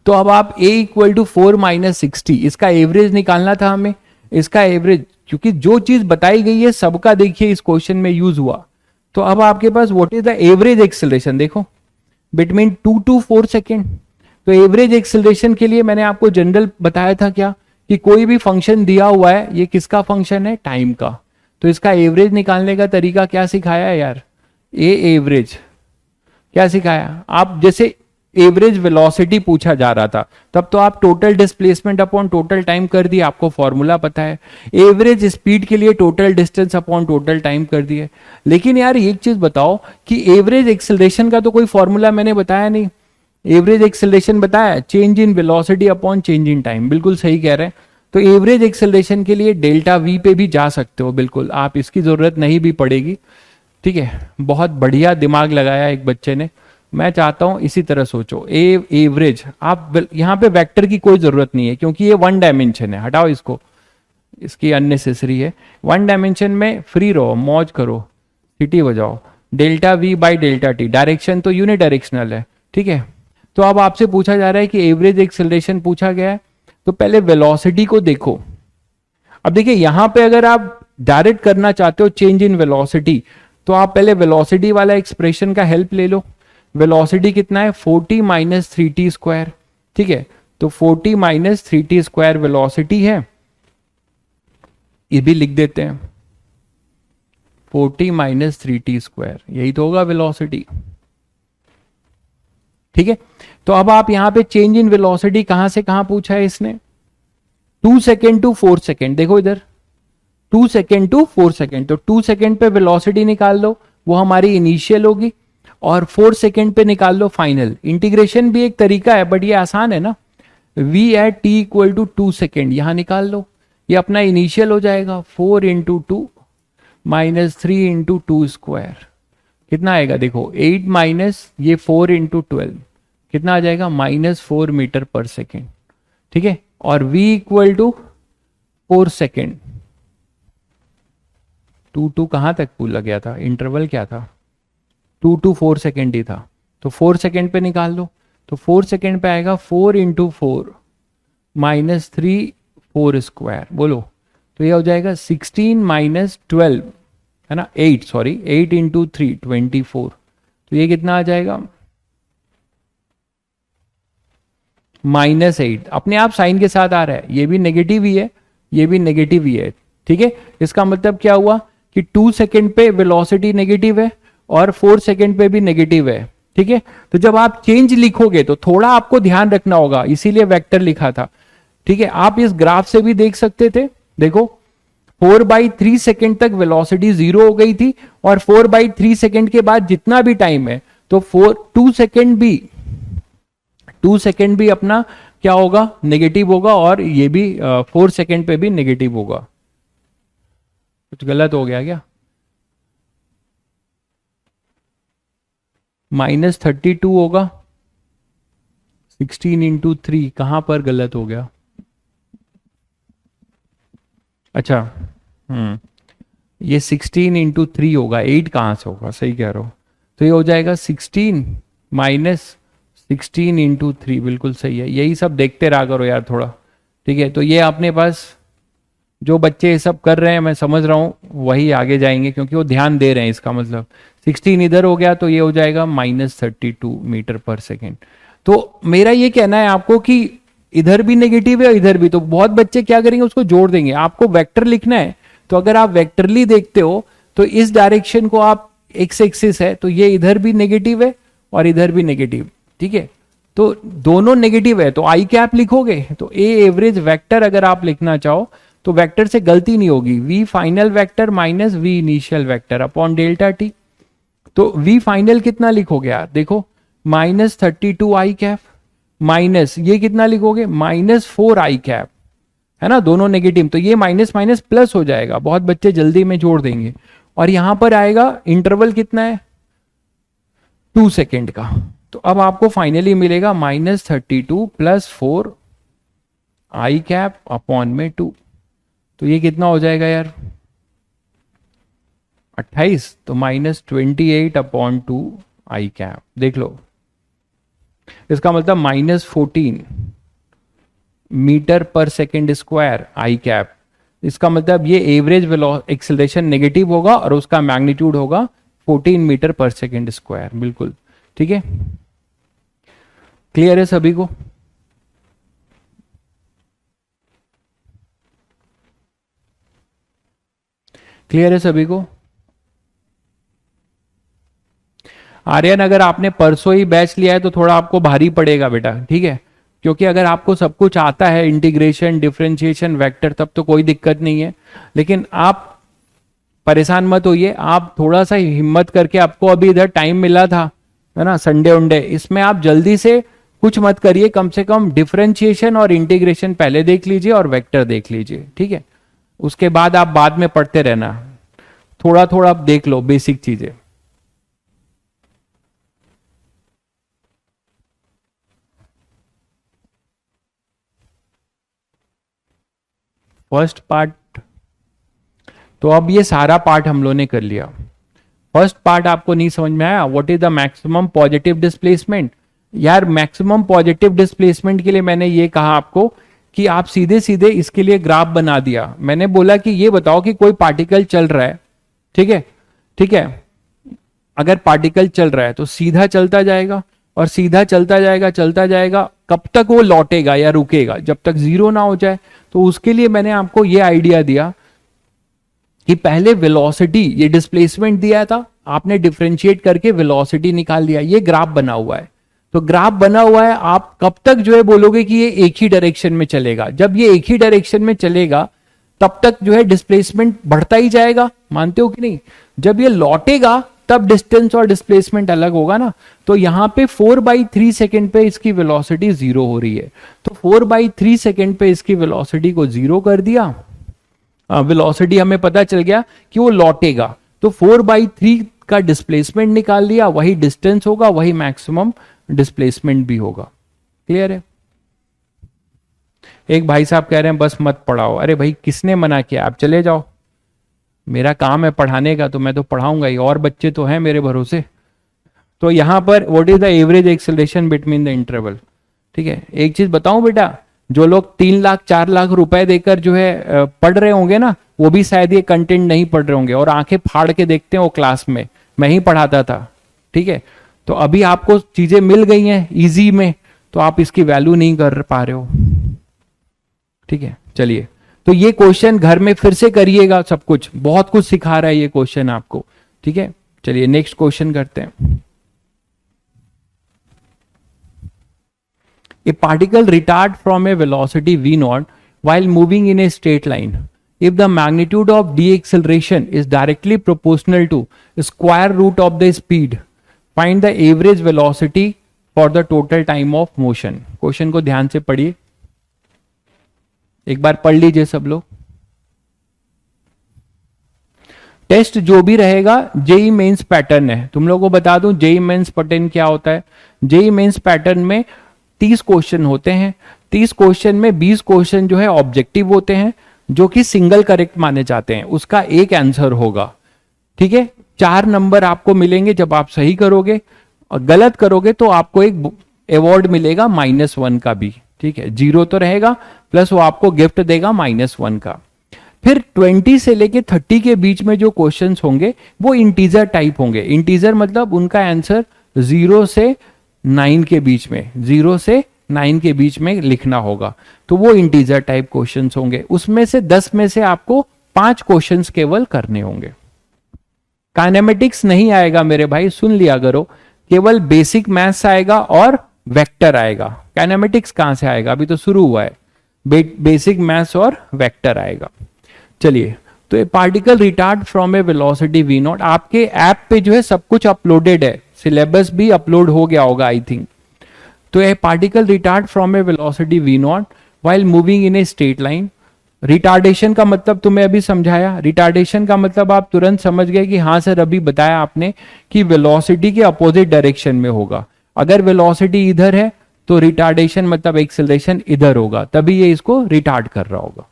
तो अब आप A = 4 - 60, इसका एवरेज निकालना था हमें, इसका एवरेज, क्योंकि जो चीज बताई गई है सबका देखिए इस क्वेश्चन में यूज हुआ, तो अब आपके पास what is the average acceleration, देखो बिटवीन 2 to 4 सेकेंड। तो एवरेज एक्सेलरेशन के लिए मैंने आपको जनरल बताया था क्या, कि कोई भी फंक्शन दिया हुआ है, ये किसका फंक्शन है, टाइम का, तो इसका एवरेज निकालने का तरीका क्या सिखाया है यार, ए एवरेज क्या सिखाया आप, जैसे एवरेज वेलोसिटी पूछा जा रहा था तब तो आप total displacement upon total time कर दिए, आपको फॉर्मूला पता है। एवरेज स्पीड के लिए total distance upon total time कर दिए। लेकिन यार एक चीज बताओ कि एवरेज एक्सेलरेशन का तो कोई फॉर्मूला मैंने बताया नहीं। एवरेज एक्सेलरेशन बताया change in velocity upon change in time, बिल्कुल सही कह रहे हैं। तो एवरेज एक्सेलरेशन के लिए डेल्टा वी पे भी जा सकते हो, बिल्कुल आप इसकी जरूरत नहीं भी पड़ेगी। ठीक है, बहुत बढ़िया दिमाग लगाया एक बच्चे ने। मैं चाहता हूं इसी तरह सोचो, एवरेज आप यहां पे वेक्टर की कोई जरूरत नहीं है क्योंकि ये वन डायमेंशन है, हटाओ इसको, इसकी अननेसेसरी है। वन डायमेंशन में फ्री रहो, मौज करो, सीटी बजाओ। Delta we by delta T, direction तो यूनिडायरेक्शनल है। ठीक है, तो अब आपसे पूछा जा रहा है कि एवरेज एक्सेलरेशन पूछा गया है, तो पहले वेलोसिटी को देखो। अब देखिए यहां पे अगर आप डायरेक्ट करना चाहते हो चेंज इन वेलोसिटी, तो आप पहले वेलोसिटी वाला एक्सप्रेशन का हेल्प ले लो। वेलोसिटी कितना है, 40 माइनस 3t स्क्वायर। ठीक है, तो 40 माइनस 3t स्क्वायर वेलोसिटी है, ये भी लिख देते हैं 40 माइनस 3t स्क्वायर, यही तो होगा वेलोसिटी। ठीक है, तो अब आप यहां पे चेंज इन वेलोसिटी कहां से कहां पूछा है इसने, 2 सेकेंड टू 4 सेकेंड। देखो इधर 2 सेकेंड टू 4 सेकेंड, तो 2 सेकेंड पे वेलोसिटी निकाल लो, वो हमारी इनिशियल होगी, और 4 सेकेंड पे निकाल लो फाइनल। इंटीग्रेशन भी एक तरीका है बट ये आसान है ना, v at t equal to 2 second यहां निकाल लो, ये अपना इनिशियल हो जाएगा 4 इंटू 2 माइनस 3 इंटू 2 स्क्वायर, कितना आएगा देखो 8 माइनस ये 4 इंटू 12 कितना आ जाएगा, -4 मीटर पर सेकेंड। ठीक है, और v इक्वल टू 4 सेकेंड, 2 कहां तक भूल गया था, इंटरवल क्या था, 2 to 4 सेकेंड ही था, तो 4 सेकेंड पे निकाल लो। तो 4 सेकेंड पे आएगा 4 इंटू 4 माइनस 3 4 स्क्वायर, बोलो तो ये हो जाएगा 16 माइनस 12 है ना, 8 सॉरी 8 इंटू 3 24, तो ये कितना आ जाएगा -8। अपने आप साइन के साथ आ रहा है, ये भी नेगेटिव ही है, ये भी नेगेटिव ही है। ठीक है, इसका मतलब क्या हुआ कि 2 सेकेंड पे वेलोसिटी नेगेटिव है और 4 सेकेंड पे भी नेगेटिव है। ठीक है, तो जब आप चेंज लिखोगे तो थोड़ा आपको ध्यान रखना होगा, इसीलिए वेक्टर लिखा था। ठीक है, आप इस ग्राफ से भी देख सकते थे, देखो 4/3 सेकेंड तक वेलोसिटी 0 हो गई थी, और 4/3 सेकेंड के बाद जितना भी टाइम है तो 2 सेकेंड भी अपना क्या होगा, नेगेटिव होगा, और ये भी 4 सेकेंड पे भी नेगेटिव होगा। कुछ गलत हो गया क्या, -32 होगा, 16 इंटू 3 कहां पर गलत हो गया, अच्छा ये 16 इंटू 3 होगा, 8 कहां से होगा, सही कह रहे हो, तो ये हो जाएगा 16 माइनस 16 इंटू 3, बिल्कुल सही है। यही सब देखते रहा करो यार थोड़ा। ठीक है, तो ये अपने पास जो बच्चे ये सब कर रहे हैं, मैं समझ रहा हूं वही आगे जाएंगे क्योंकि वो ध्यान दे रहे हैं। इसका मतलब 16 इधर हो गया तो ये हो जाएगा -32 मीटर पर सेकेंड। तो मेरा ये कहना है आपको कि इधर भी नेगेटिव है और इधर भी, तो बहुत बच्चे क्या करेंगे, उसको जोड़ देंगे। आपको वेक्टर लिखना है तो अगर आप वेक्टरली देखते हो तो इस डायरेक्शन को आप एक्स एक्सिस है, तो ये इधर भी नेगेटिव है और इधर भी नेगेटिव। ठीक है, तो दोनों नेगेटिव है, तो आई कैप लिखोगे, तो ए एवरेज वेक्टर अगर आप लिखना चाहो तो वेक्टर से गलती नहीं होगी, V final vector minus V initial vector upon delta T. तो वी फाइनल कितना लिखोगे यार, देखो -32 आई कैप माइनस ये कितना लिखोगे, -4 आई कैप, है ना, दोनों नेगेटिव, तो ये माइनस माइनस प्लस हो जाएगा, बहुत बच्चे जल्दी में जोड़ देंगे। और यहां पर आएगा इंटरवल कितना है, 2 सेकेंड का, तो अब आपको फाइनली मिलेगा -32 प्लस 4 आई कैप अपॉन में 2, तो ये कितना हो जाएगा यार 28, तो -28 अपॉन 2 आई कैप, देख लो इसका मतलब -14 मीटर पर सेकेंड स्क्वायर आई कैप। इसका मतलब ये एवरेज एक्सेलरेशन नेगेटिव होगा और उसका मैग्नीट्यूड होगा 14 मीटर पर सेकेंड स्क्वायर, बिल्कुल ठीक है। क्लियर है सभी को? क्लियर है सभी को? आर्यन, अगर आपने परसों ही बैच लिया है तो थोड़ा आपको भारी पड़ेगा बेटा, ठीक है, क्योंकि अगर आपको सब कुछ आता है, इंटीग्रेशन, डिफरेंशिएशन, वेक्टर, तब तो कोई दिक्कत नहीं है। लेकिन आप परेशान मत होइए, आप थोड़ा सा हिम्मत करके, आपको अभी इधर टाइम मिला था, है ना, संडे उंडे, इसमें आप जल्दी से कुछ मत करिए, कम से कम डिफरेंशिएशन और इंटीग्रेशन पहले देख लीजिए और वेक्टर देख लीजिए, ठीक है। उसके बाद आप बाद में पढ़ते रहना, थोड़ा थोड़ा आप देख लो बेसिक चीजें। फर्स्ट पार्ट तो अब ये सारा पार्ट हम लोगों ने कर लिया। फर्स्ट पार्ट आपको नहीं समझ में आया, what is the maximum positive displacement. यार मैक्सिमम पॉजिटिव डिस्प्लेसमेंट के लिए मैंने ये कहा आपको कि आप सीधे सीधे इसके लिए ग्राफ बना दिया। मैंने बोला कि ये बताओ कि कोई पार्टिकल चल रहा है, ठीक है, ठीक है, अगर पार्टिकल चल रहा है तो सीधा चलता जाएगा और सीधा चलता जाएगा, चलता जाएगा, कब तक वो लौटेगा या रुकेगा, जब तक जीरो ना हो जाए। तो उसके लिए मैंने आपको ये आइडिया दिया कि पहले वेलोसिटी, ये डिस्प्लेसमेंट दिया था, आपने डिफरेंशिएट करके वेलोसिटी निकाल दिया, ये ग्राफ बना हुआ है। तो ग्राफ बना हुआ है, आप कब तक जो है बोलोगे कि ये एक ही डायरेक्शन में चलेगा, जब ये एक ही डायरेक्शन में चलेगा तब तक जो है डिस्प्लेसमेंट बढ़ता ही जाएगा, मानते हो कि नहीं। जब ये लौटेगा तब डिस्टेंस और डिस्प्लेसमेंट अलग होगा ना। तो यहां पे 4/3 सेकेंड पे इसकी वेलोसिटी 0 हो रही है, तो 4/3 सेकेंड पे इसकी वेलोसिटी को 0 कर दिया। वेलोसिटी हमें पता चल गया कि वो लौटेगा, तो 4/3 का डिस्प्लेसमेंट निकाल लिया, वही डिस्टेंस होगा, वही मैक्सिमम डिस्प्लेसमेंट भी होगा। क्लियर है? एक भाई साहब कह रहे हैं बस मत पढ़ाओ। अरे भाई किसने मना किया, आप चले जाओ, मेरा काम है पढ़ाने का, तो मैं तो पढ़ाऊंगा ही, और बच्चे तो हैं मेरे भरोसे। तो यहां पर what is the average acceleration between the interval, ठीक है। एक चीज बताऊं बेटा, जो लोग 3 लाख 4 लाख रुपए देकर जो है पढ़ रहे होंगे ना, वो भी शायद ये कंटेंट नहीं पढ़ रहे होंगे और आंखें फाड़ के देखते हैं वो क्लास में, मैं ही पढ़ाता था, ठीक है। तो अभी आपको चीजें मिल गई हैं इजी में, तो आप इसकी वैल्यू नहीं कर पा रहे हो, ठीक है। चलिए, तो ये क्वेश्चन घर में फिर से करिएगा, सब कुछ बहुत कुछ सिखा रहा है ये क्वेश्चन आपको, ठीक है। चलिए नेक्स्ट क्वेश्चन करते हैं। A particle retard from a velocity v naught while moving in a straight line. If the magnitude of deceleration is directly proportional to square root of the speed, find the average velocity for the total time of motion. Question को ध्यान से पढ़िए, एक बार पढ़ लीजिए सब लोग। टेस्ट जो भी रहेगा जेई मेंस पैटर्न है, तुम लोगों को बता दूं जेई मेंस पैटर्न क्या होता है। जेई मेंस पैटर्न में 30 क्वेश्चन होते हैं, 30 क्वेश्चन में 20 क्वेश्चन जो है ऑब्जेक्टिव होते हैं, जो कि सिंगल करेक्ट माने जाते हैं, उसका एक आंसर होगा, ठीक है। 4 नंबर आपको मिलेंगे जब आप सही करोगे, और गलत करोगे तो आपको एक अवार्ड मिलेगा -1 का भी, ठीक है। 0 तो रहेगा, प्लस वो आपको गिफ्ट देगा -1 का। फिर 20 से लेके 30 के बीच में जो क्वेश्चंस होंगे वो इंटीजर टाइप होंगे। इंटीजर मतलब उनका आंसर 0 से 9 के बीच में, 0 से 9 के बीच में लिखना होगा, तो वो इंटीजर टाइप क्वेश्चंस होंगे। उसमें से 10 में से आपको 5 क्वेश्चंस केवल करने होंगे। काइनेमेटिक्स नहीं आएगा मेरे भाई, सुन लिया करो, केवल बेसिक मैथ्स आएगा और वेक्टर आएगा। काइनेमेटिक्स कहां से आएगा, अभी तो शुरू हुआ है, बेसिक मैथ्स और वेक्टर आएगा। चलिए, तो a particle retard from a velocity we naught, आपके ऐप पे जो है सब कुछ अपलोडेड है, सिलेबस भी अपलोड हो गया होगा आई थिंक। तो a particle retard from a velocity we naught while moving in a straight line. Retardation का मतलब तुम्हें अभी समझाया, रिटार्डेशन का मतलब आप तुरंत समझ गए कि हाँ सर अभी बताया आपने कि वेलोसिटी के अपोजिट डायरेक्शन में होगा। अगर वेलोसिटी इधर है तो रिटार्डेशन मतलब एक्सेलरेशन इधर होगा, तभी ये इसको रिटार्ड कर रहा होगा।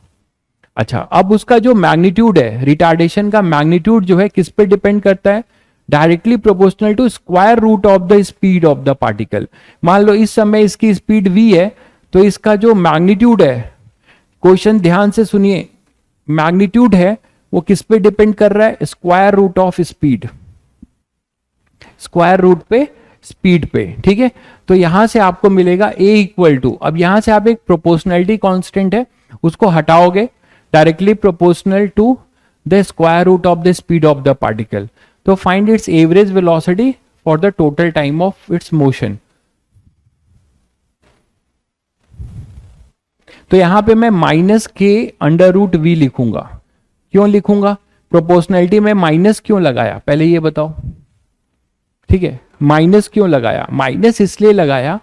अच्छा, अब उसका जो मैग्नीट्यूड है, रिटार्डेशन का मैग्नीट्यूड जो है किस पे डिपेंड करता है, directly proportional to square root of the speed of the particle. मान लो इस समय इसकी स्पीड v है, तो इसका जो मैग्नीट्यूड है, क्वेश्चन ध्यान से सुनिए, मैग्नीट्यूड है वो किस पे डिपेंड कर रहा है, square root of speed. Square root पे स्पीड पे, ठीक है। तो यहां से आपको मिलेगा a इक्वल टू, अब यहां से आप एक प्रोपोर्शनैलिटी कांस्टेंट है उसको हटाओगे, directly proportional to the square root of the speed of the particle. तो find its average velocity for the total time of its motion. तो यहां पे मैं माइनस के अंडर रूट वी लिखूंगा। क्यों लिखूंगा? प्रोपोर्शनैलिटी में माइनस क्यों लगाया पहले ये बताओ, ठीक है। माइनस क्यों लगाया? माइनस इसलिए लगाया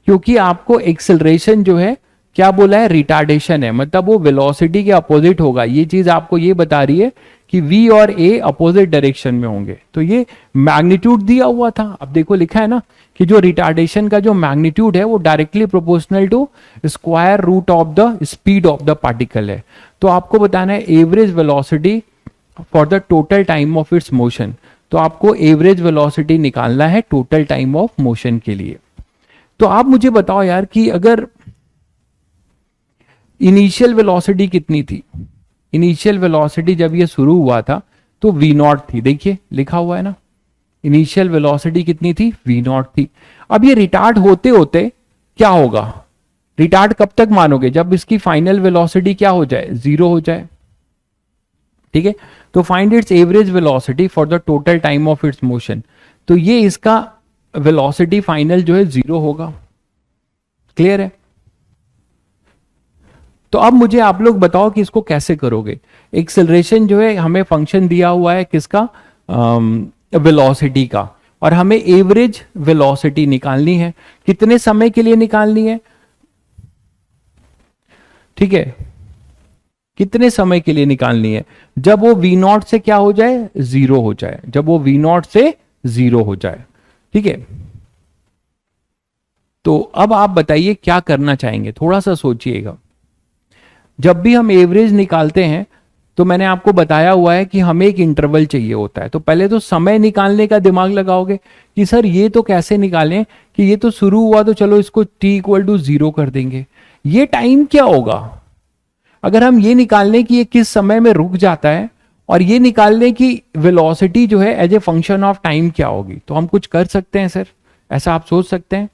क्योंकि आपको एक्सेलरेशन जो है क्या बोला है, रिटार्डेशन है, मतलब वो वेलोसिटी के अपोजिट होगा। ये चीज आपको ये बता रही है कि v और a अपोजिट डायरेक्शन में होंगे। तो ये मैग्नीट्यूड दिया हुआ था, अब देखो लिखा है ना कि जो रिटार्डेशन का जो मैग्नीट्यूड है वो directly proportional to square root of the speed of the particle है। तो आपको बताना है average velocity for the total time of its motion. तो आपको एवरेज वेलोसिटी निकालना है टोटल टाइम ऑफ मोशन के लिए। तो आप मुझे बताओ यार कि अगर इनिशियल वेलोसिटी कितनी थी? इनिशियल वेलोसिटी जब ये शुरू हुआ था तो v नॉट थी, देखिए लिखा हुआ है ना, इनिशियल वेलोसिटी कितनी थी? v नॉट थी। अब ये रिटार्ड होते होते क्या होगा? रिटार्ड कब तक मानोगे? जब इसकी फाइनल वेलोसिटी क्या हो जाए? 0 हो जाए, ठीक है। तो find its average velocity for the total time of its motion. तो ये इसका वेलोसिटी फाइनल जो है 0 होगा। क्लियर है? तो अब मुझे आप लोग बताओ कि इसको कैसे करोगे। एक्सेलरेशन जो है हमें फंक्शन दिया हुआ है किसका? वेलोसिटी का, और हमें एवरेज वेलोसिटी निकालनी है। कितने समय के लिए निकालनी है? ठीक है, कितने समय के लिए निकालनी है? जब वो v नॉट से क्या हो जाए? 0 हो जाए, जब वो v नॉट से 0 हो जाए, ठीक है। तो अब आप बताइए क्या करना चाहेंगे, थोड़ा सा सोचिएगा। जब भी हम एवरेज निकालते हैं तो मैंने आपको बताया हुआ है कि हमें एक इंटरवल चाहिए होता है। तो पहले तो समय निकालने का दिमाग लगाओगे कि सर ये तो कैसे निकालें कि ये तो शुरू हुआ तो चलो इसको t इक्वल टू 0 कर देंगे। ये टाइम क्या होगा? अगर हम ये निकाल लें कि ये किस समय में रुक जाता है और ये निकाल लें कि वेलोसिटी जो है as a function of time क्या होगी, तो हम कुछ कर सकते हैं सर, ऐसा आप सोच सकते हैं?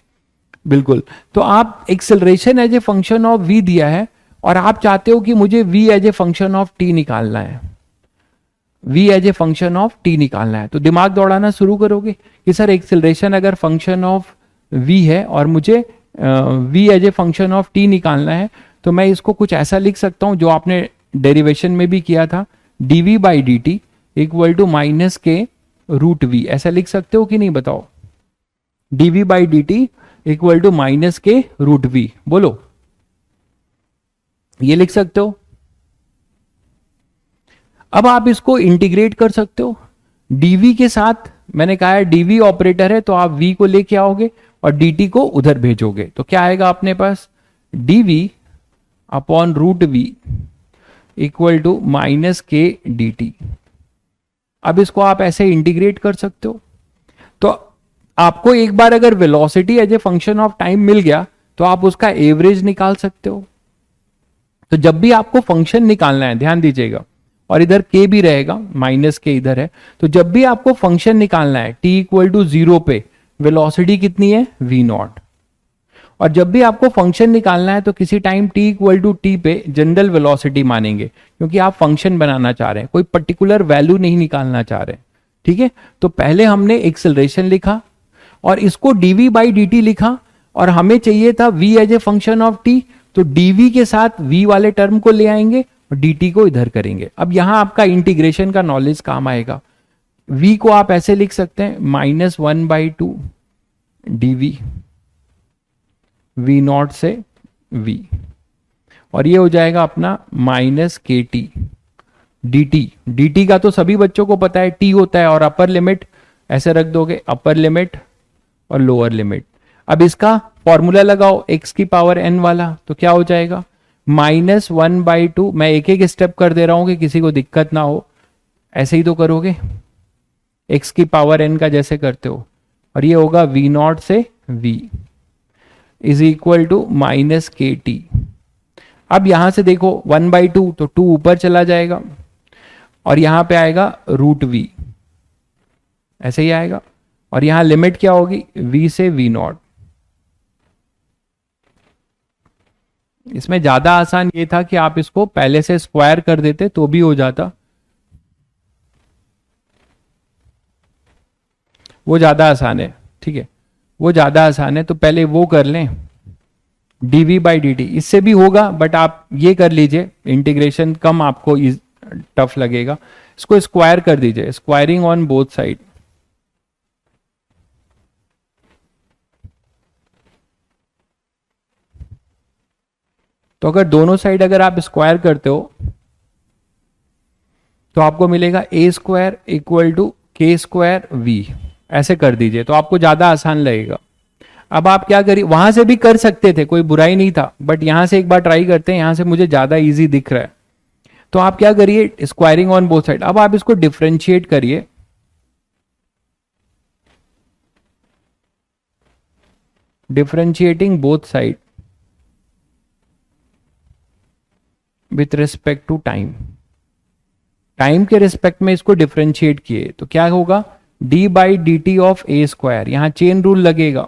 बिल्कुल। तो आप acceleration as a function of v दिया है और आप चाहते हो कि मुझे v as a function of t निकालना है, v as a function of t निकालना है। तो दिमाग दौड़ाना शुरू करोगे कि सर एक्सेलरेशन अगर फंक्शन ऑफ v है और मुझे v as a function of t निकालना है, तो मैं इसको कुछ ऐसा लिख सकता हूं जो आपने डेरिवेशन में भी किया था, dv by D t equal to minus k root v. ऐसा लिख सकते हो कि नहीं बताओ? dv by D t equal to minus k root v, बोलो ये लिख सकते हो। अब आप इसको इंटीग्रेट कर सकते हो dv के साथ। मैंने कहा है dv ऑपरेटर है तो आप v को लेके आओगे और dt को उधर भेजोगे, तो क्या आएगा अपने पास? dv upon root v equal to minus k d t. अब इसको आप ऐसे इंटीग्रेट कर सकते हो। तो आपको एक बार अगर velocity as a function of time मिल गया तो आप उसका एवरेज निकाल सकते हो। तो जब भी आपको फंक्शन निकालना है, ध्यान दीजिएगा, और इधर के भी रहेगा, माइनस के इधर है, तो जब भी आपको फंक्शन निकालना है t इक्वल टू 0 पे वेलोसिटी कितनी है? v naught. और जब भी आपको फंक्शन निकालना है तो किसी time t equal to t पे जनरल वेलोसिटी मानेंगे, क्योंकि आप फंक्शन बनाना चाह रहे हैं, कोई पर्टिकुलर वैल्यू नहीं निकालना चाह रहे हैं, ठीक है। तो पहले हमने एक्सेलरेशन लिखा और इसको dv बाई डी टी लिखा, और हमें चाहिए था v as a function of t, तो dv के साथ v वाले टर्म को ले आएंगे और dt को इधर करेंगे। अब यहां आपका इंटीग्रेशन का नॉलेज काम आएगा। v को आप ऐसे लिख सकते हैं -1/2 dv v नॉट से v, और ये हो जाएगा अपना minus k T dt। dt का तो सभी बच्चों को पता है t होता है, और अपर लिमिट ऐसे रख दोगे, अपर लिमिट और लोअर लिमिट। अब इसका फॉर्मूला लगाओ x की पावर n वाला, तो क्या हो जाएगा? -1/2। मैं एक एक स्टेप कर दे रहा हूं कि किसी को दिक्कत ना हो, ऐसे ही तो करोगे x की पावर n का जैसे करते हो, और ये होगा v नॉट से v is equal to minus k t. अब यहां से देखो 1/2 तो 2 ऊपर चला जाएगा और यहां पे आएगा रूट वी, ऐसे ही आएगा, और यहां लिमिट क्या होगी, v से v नॉट। इसमें ज्यादा आसान ये था कि आप इसको पहले से स्क्वायर कर देते तो भी हो जाता, वो ज्यादा आसान है। ठीक है, वो ज्यादा आसान है, तो पहले वो कर लें dv बाई dt। इससे भी होगा बट आप ये कर लीजिए, इंटीग्रेशन कम आपको टफ लगेगा। इसको स्क्वायर कर दीजिए, स्क्वायरिंग ऑन बोथ साइड। तो अगर दोनों साइड अगर आप स्क्वायर करते हो तो आपको मिलेगा a square equal to k square v। ऐसे कर दीजिए तो आपको ज्यादा आसान लगेगा। अब आप क्या करिए, वहां से भी कर सकते थे, कोई बुराई नहीं था, बट यहां से एक बार ट्राई करते हैं, यहां से मुझे ज्यादा इजी दिख रहा है। तो आप क्या करिए, स्क्वायरिंग ऑन बोथ साइड। अब आप इसको डिफरेंशिएट करिए, differentiating both side with respect to time. Time के रिस्पेक्ट में इसको डिफरेंशिएट किए तो क्या होगा, d by D t of a square. यहां चेन रूल लगेगा,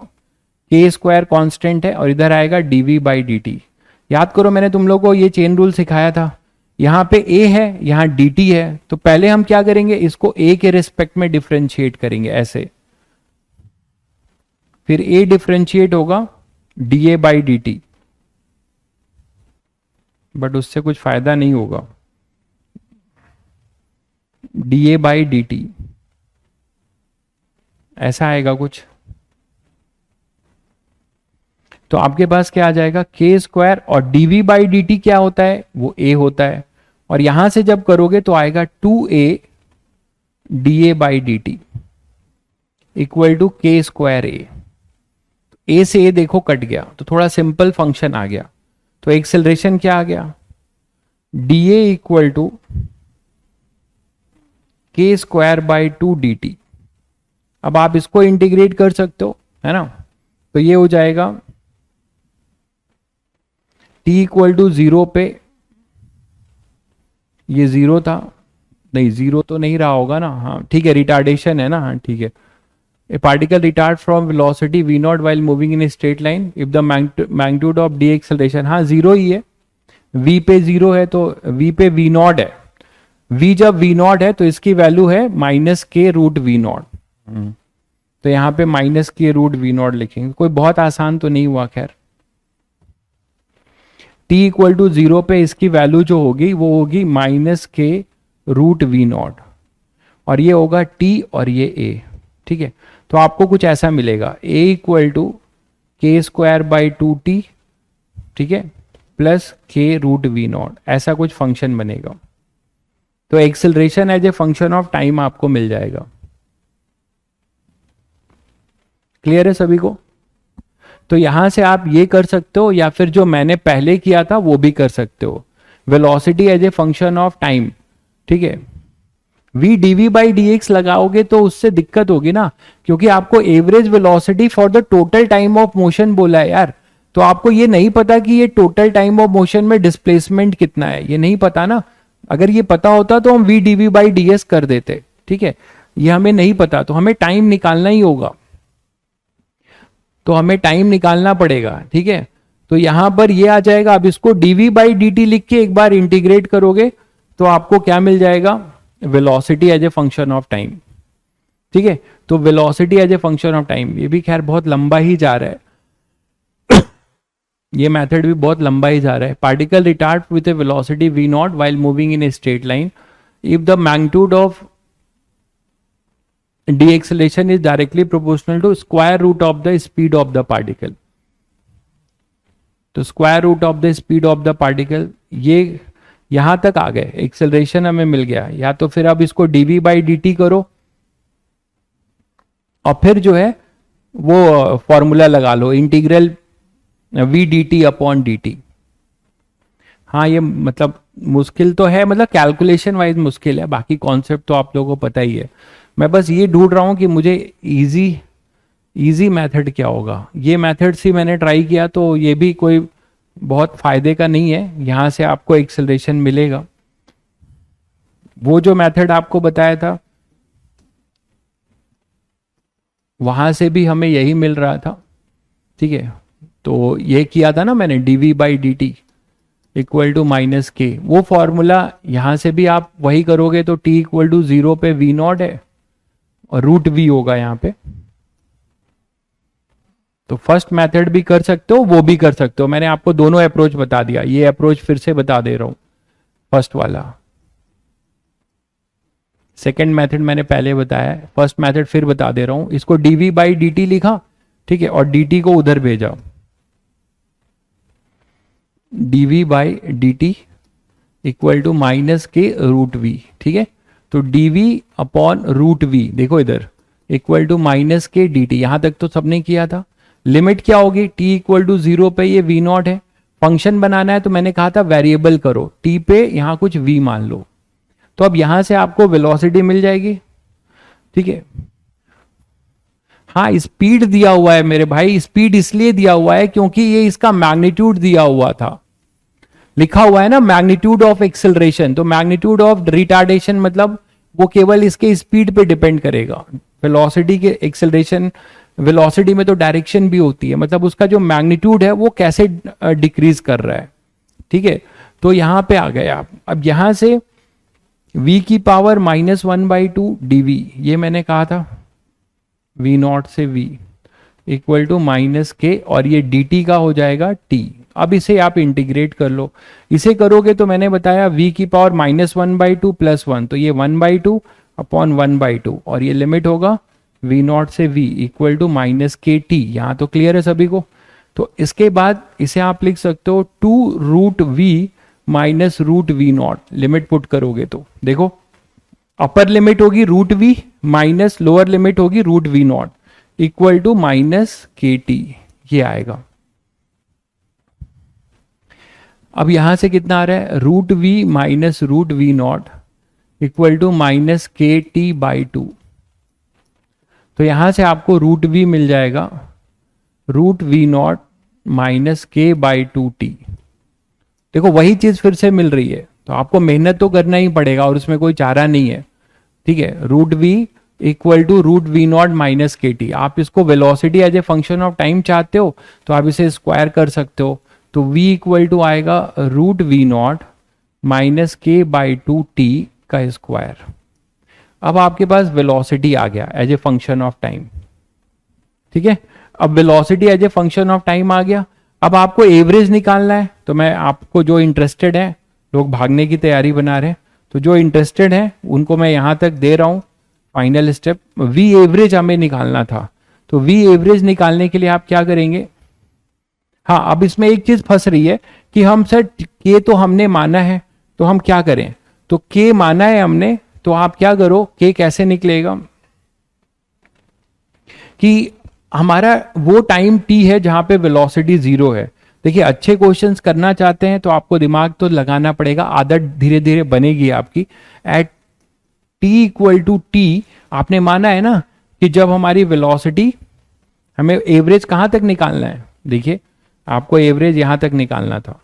के स्क्वायर कांस्टेंट है और इधर आएगा dv बाई डी टी। याद करो मैंने तुम लोगों को ये चेन रूल सिखाया था। यहां पे a है, यहां dt है, तो पहले हम क्या करेंगे, इसको a के रिस्पेक्ट में डिफरेंशिएट करेंगे ऐसे, फिर a डिफरेंशिएट होगा da by D T, but उससे कुछ फायदा नहीं होगा। da बाई डी टी ऐसा आएगा कुछ, तो आपके पास क्या आ जाएगा, के स्क्वायर, और dv बाई डी टी क्या होता है, वो a होता है, और यहां से जब करोगे तो आएगा 2a da by D t equal to k square a। से a देखो कट गया, तो थोड़ा सिंपल फंक्शन आ गया। तो एक्सेलरेशन क्या आ गया, da equal to k square by 2 D t. अब आप इसको इंटीग्रेट कर सकते हो, है ना, तो ये हो जाएगा t इक्वल टू 0 पे, ये 0 था, नहीं 0 तो नहीं रहा होगा ना, हाँ ठीक है, रिटार्डेशन है ना, हाँ ठीक है। ए particle retard from velocity v not while moving in a straight line if the magnitude of D acceleration, हाँ 0 ही है, v पे 0 है तो v पे v नॉट है, v जब v नॉट है तो इसकी वैल्यू है minus k root v not. तो यहां पे minus k root v not लिखेंगे, कोई बहुत आसान तो नहीं हुआ। खैर t इक्वल टू 0 पे इसकी वैल्यू जो होगी वो होगी minus k root v not, और ये होगा t और ये a। ठीक है, तो आपको कुछ ऐसा मिलेगा, a equal to k square by 2t, ठीक है, प्लस के रूट वी नॉट, ऐसा कुछ फंक्शन बनेगा। तो acceleration as a function of time आपको मिल जाएगा। क्लियर है सभी को? तो यहां से आप ये कर सकते हो, या फिर जो मैंने पहले किया था वो भी कर सकते हो, velocity as a function of time. ठीक है, v dv by D x लगाओगे तो उससे दिक्कत होगी ना, क्योंकि आपको average velocity for the total time of motion बोला है यार, तो आपको ये नहीं पता कि ये टोटल टाइम ऑफ मोशन में डिस्प्लेसमेंट कितना है, ये नहीं पता ना। अगर ये पता होता तो हम v dv by D S कर देते, ठीक है, ये हमें नहीं पता, तो हमें टाइम निकालना ही होगा, तो हमें टाइम निकालना पड़ेगा। ठीक है, तो यहां पर ये आ जाएगा। अब इसको dv बाई डी टी लिख के एक बार इंटीग्रेट करोगे तो आपको क्या मिल जाएगा, velocity as a function of time. ठीक है, तो velocity as a function of time, ये भी खैर बहुत लंबा ही जा रहा है ये मेथड भी बहुत लंबा ही जा रहा है। Particle retard with A velocity v not while moving in a straight line if the magnitude of de-acceleration is directly proportional to square root of the speed of the particle। तो square root of the speed of the particle, ये यहां तक आ गए, एक्सेलरेशन हमें मिल गया। या तो फिर अब इसको dv बाई डी टी करो और फिर जो है वो फॉर्मूला लगा लो, integral v d t upon d t. हाँ ये मतलब मुश्किल तो है, मतलब कैलकुलेशन वाइज मुश्किल है, बाकी कॉन्सेप्ट तो आप लोगों को पता ही है। मैं बस ये ढूंढ रहा हूं कि मुझे इजी मेथड क्या होगा। ये मेथड से मैंने ट्राई किया तो ये भी कोई बहुत फायदे का नहीं है, यहां से आपको एक्सेलरेशन मिलेगा। वो जो मेथड आपको बताया था वहां से भी हमें यही मिल रहा था, ठीक है। तो ये किया था ना मैंने, dv by D t equal to minus k, वो फॉर्मूला यहां से भी आप वही करोगे तो t इक्वल टू 0 पे v नॉट है और रूट v होगा यहां पे। तो फर्स्ट मेथड भी कर सकते हो, वो भी कर सकते हो। मैंने आपको दोनों अप्रोच बता दिया, ये अप्रोच फिर से बता दे रहा हूं, फर्स्ट वाला। सेकेंड मेथड मैंने पहले बताया है, फर्स्ट मेथड फिर बता दे रहा हूं। इसको dv बाई डी टी लिखा, ठीक है, और dt को उधर भेजा, dv by D t equal to minus k root v, ठीक है। तो dv अपॉन रूट वी, देखो इधर, equal to minus k dt, यहां तक तो सबने किया था। लिमिट क्या होगी, t इक्वल टू 0 पे ये v नॉट है। फंक्शन बनाना है तो मैंने कहा था वेरिएबल करो, t पे यहां कुछ v मान लो। तो अब यहां से आपको वेलोसिटी मिल जाएगी, ठीक है। हाँ, स्पीड दिया हुआ है मेरे भाई, स्पीड इसलिए दिया हुआ है क्योंकि ये इसका मैग्नीट्यूड दिया हुआ था, लिखा हुआ है ना मैग्नीट्यूड ऑफ एक्सेलरेशन। तो मैग्नीट्यूड ऑफ रिटार्डेशन मतलब वो केवल इसके स्पीड पे डिपेंड करेगा। वेलोसिटी के एक्सेलरेशन, वेलोसिटी में तो डायरेक्शन भी होती है, मतलब उसका जो मैग्नीट्यूड है वो कैसे डिक्रीज कर रहा है, ठीक है। तो यहां पे आ गए आप। अब यहां से v की पावर -1/2 dv, ये मैंने कहा था v नॉट से v इक्वल टू माइनस के, और ये dt का हो जाएगा t। अब इसे आप इंटीग्रेट कर लो, इसे करोगे तो मैंने बताया v की पावर -1/2 प्लस 1, तो ये 1/2 अपॉन 1/2, और ये लिमिट होगा v नॉट से v equal to minus k T. यहां तो क्लियर है सभी को। तो इसके बाद इसे आप लिख सकते हो 2 root v minus root v naught, limit put करोगे तो देखो, अपर लिमिट होगी root v minus lower limit होगी root v naught equal to minus k t, ये आएगा। अब यहां से कितना आ रहा है, root v minus root v naught equal to minus k t by 2। तो यहां से आपको रूट वी मिल जाएगा, root v naught minus k by 2t। देखो वही चीज फिर से मिल रही है, तो आपको मेहनत तो करना ही पड़ेगा और उसमें कोई चारा नहीं है, ठीक है। Root v equal to root v naught minus k t. आप इसको velocity as a function of time चाहते हो तो आप इसे स्क्वायर कर सकते हो। तो v इक्वल टू आएगा root v naught minus k by 2t का स्क्वायर। अब आपके पास वेलोसिटी आ गया as a function of time, ठीक है। अब velocity as a function of time आ गया। अब आपको एवरेज निकालना है, तो मैं आपको जो इंटरेस्टेड है, लोग भागने की तैयारी बना रहे हैं, तो जो इंटरेस्टेड है उनको मैं यहां तक दे रहा हूं फाइनल स्टेप। वी एवरेज हमें निकालना था, तो वी एवरेज निकालने के लिए आप क्या करेंगे। हाँ, अब इसमें एक चीज फंस रही है कि हम सर के तो हमने माना है, तो हम क्या करें। तो के माना है हमने, तो आप क्या करो, के कैसे निकलेगा कि हमारा वो टाइम t है जहां पे वेलोसिटी 0 है। देखिए अच्छे क्वेश्चंस करना चाहते हैं तो आपको दिमाग तो लगाना पड़ेगा, आदत धीरे धीरे बनेगी आपकी। At t equal to t आपने माना है ना कि जब हमारी वेलोसिटी, हमें एवरेज कहां तक निकालना है, देखिए आपको एवरेज यहां तक निकालना था।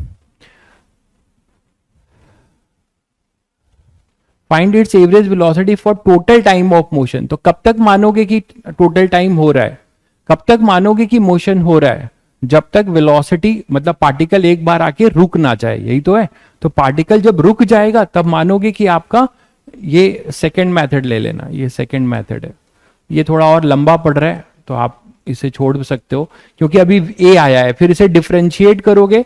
Find its average velocity for total time of motion. तो कब तक मानोगे कि टोटल टाइम हो रहा है, कब तक मानोगे कि मोशन हो रहा है, जब तक वेलोसिटी मतलब पार्टिकल एक बार आके रुक ना जाए, यही तो है। तो पार्टिकल जब रुक जाएगा तब मानोगे कि आपका, ये सेकंड मेथड ले लेना, ये सेकंड मेथड है। ये थोड़ा और लंबा पड़ रहा है तो आप इसे छोड़ सकते हो, क्योंकि अभी ए आया है। फिर इसे डिफरेंशिएट करोगे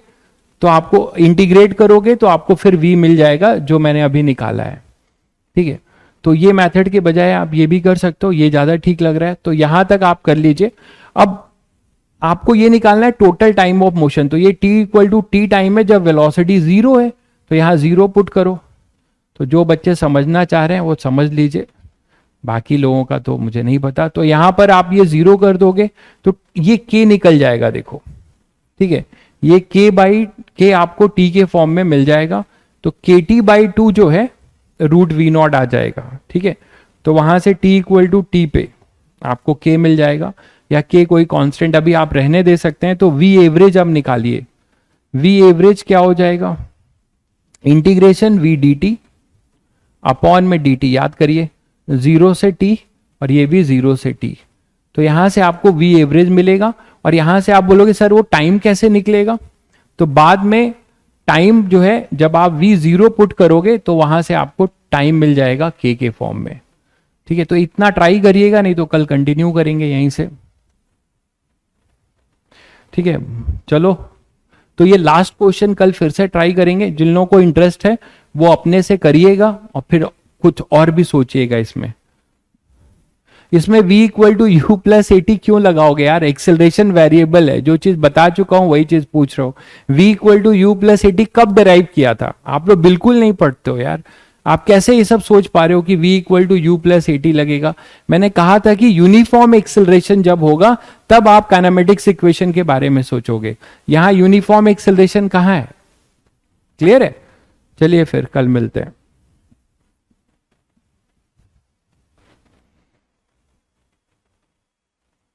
तो आपको, इंटीग्रेट करोगे तो आपको फिर वी मिल जाएगा जो मैंने अभी निकाला है, ठीक है। तो ये मेथड के बजाय आप ये भी कर सकते हो, ये ज्यादा ठीक लग रहा है। तो यहां तक आप कर लीजिए। अब आपको ये निकालना है टोटल टाइम ऑफ मोशन। तो ये t equal to t time है जब वेलोसिटी 0 है, तो यहां 0 पुट करो। तो जो बच्चे समझना चाह रहे हैं वो समझ लीजिए, बाकी लोगों का तो मुझे नहीं पता। तो यहां पर आप ये 0 कर दोगे तो ये k निकल जाएगा, देखो, ठीक है। ये k बाई के आपको t के फॉर्म में मिल जाएगा। तो के टी बाई 2 जो है रूट वी नॉट आ जाएगा, ठीक है। तो वहां से t इक्वल टू टी पे आपको k मिल जाएगा, या k कोई कांस्टेंट अभी आप रहने दे सकते हैं। तो v एवरेज अब निकालिए, v एवरेज क्या हो जाएगा, इंटीग्रेशन v dt अपॉन में dt, याद करिए 0 से t और ये भी 0 से t। तो यहां से आपको वी एवरेज मिलेगा, और यहां से आप बोलोगे सर वो टाइम कैसे निकलेगा, तो बाद में टाइम जो है जब आप वी जीरो पुट करोगे तो वहां से आपको टाइम मिल जाएगा के फॉर्म में। ठीक है, तो इतना ट्राई करिएगा, नहीं तो कल कंटिन्यू करेंगे यहीं से। ठीक है, चलो, तो ये लास्ट क्वेश्चन कल फिर से ट्राई करेंगे। जिन लोगों को इंटरेस्ट है वो अपने से करिएगा और फिर कुछ और भी सोचिएगा इसमें। इसमें v equal to u plus a t क्यों लगाओगे यार, एक्सेलरेशन वेरिएबल है, जो चीज बता चुका हूं वही चीज पूछ रहा हूं। v equal to u plus a t कब डिराइव किया था, आप लोग बिल्कुल नहीं पढ़ते हो यार, आप कैसे ये सब सोच पा रहे हो कि v equal to u plus a t लगेगा। मैंने कहा था कि यूनिफॉर्म एक्सेलरेशन जब होगा तब आप काइनेमेटिक्स इक्वेशन के बारे में सोचोगे, यहां यूनिफॉर्म एक्सेलरेशन कहां है, क्लियर है। चलिए फिर कल मिलते हैं।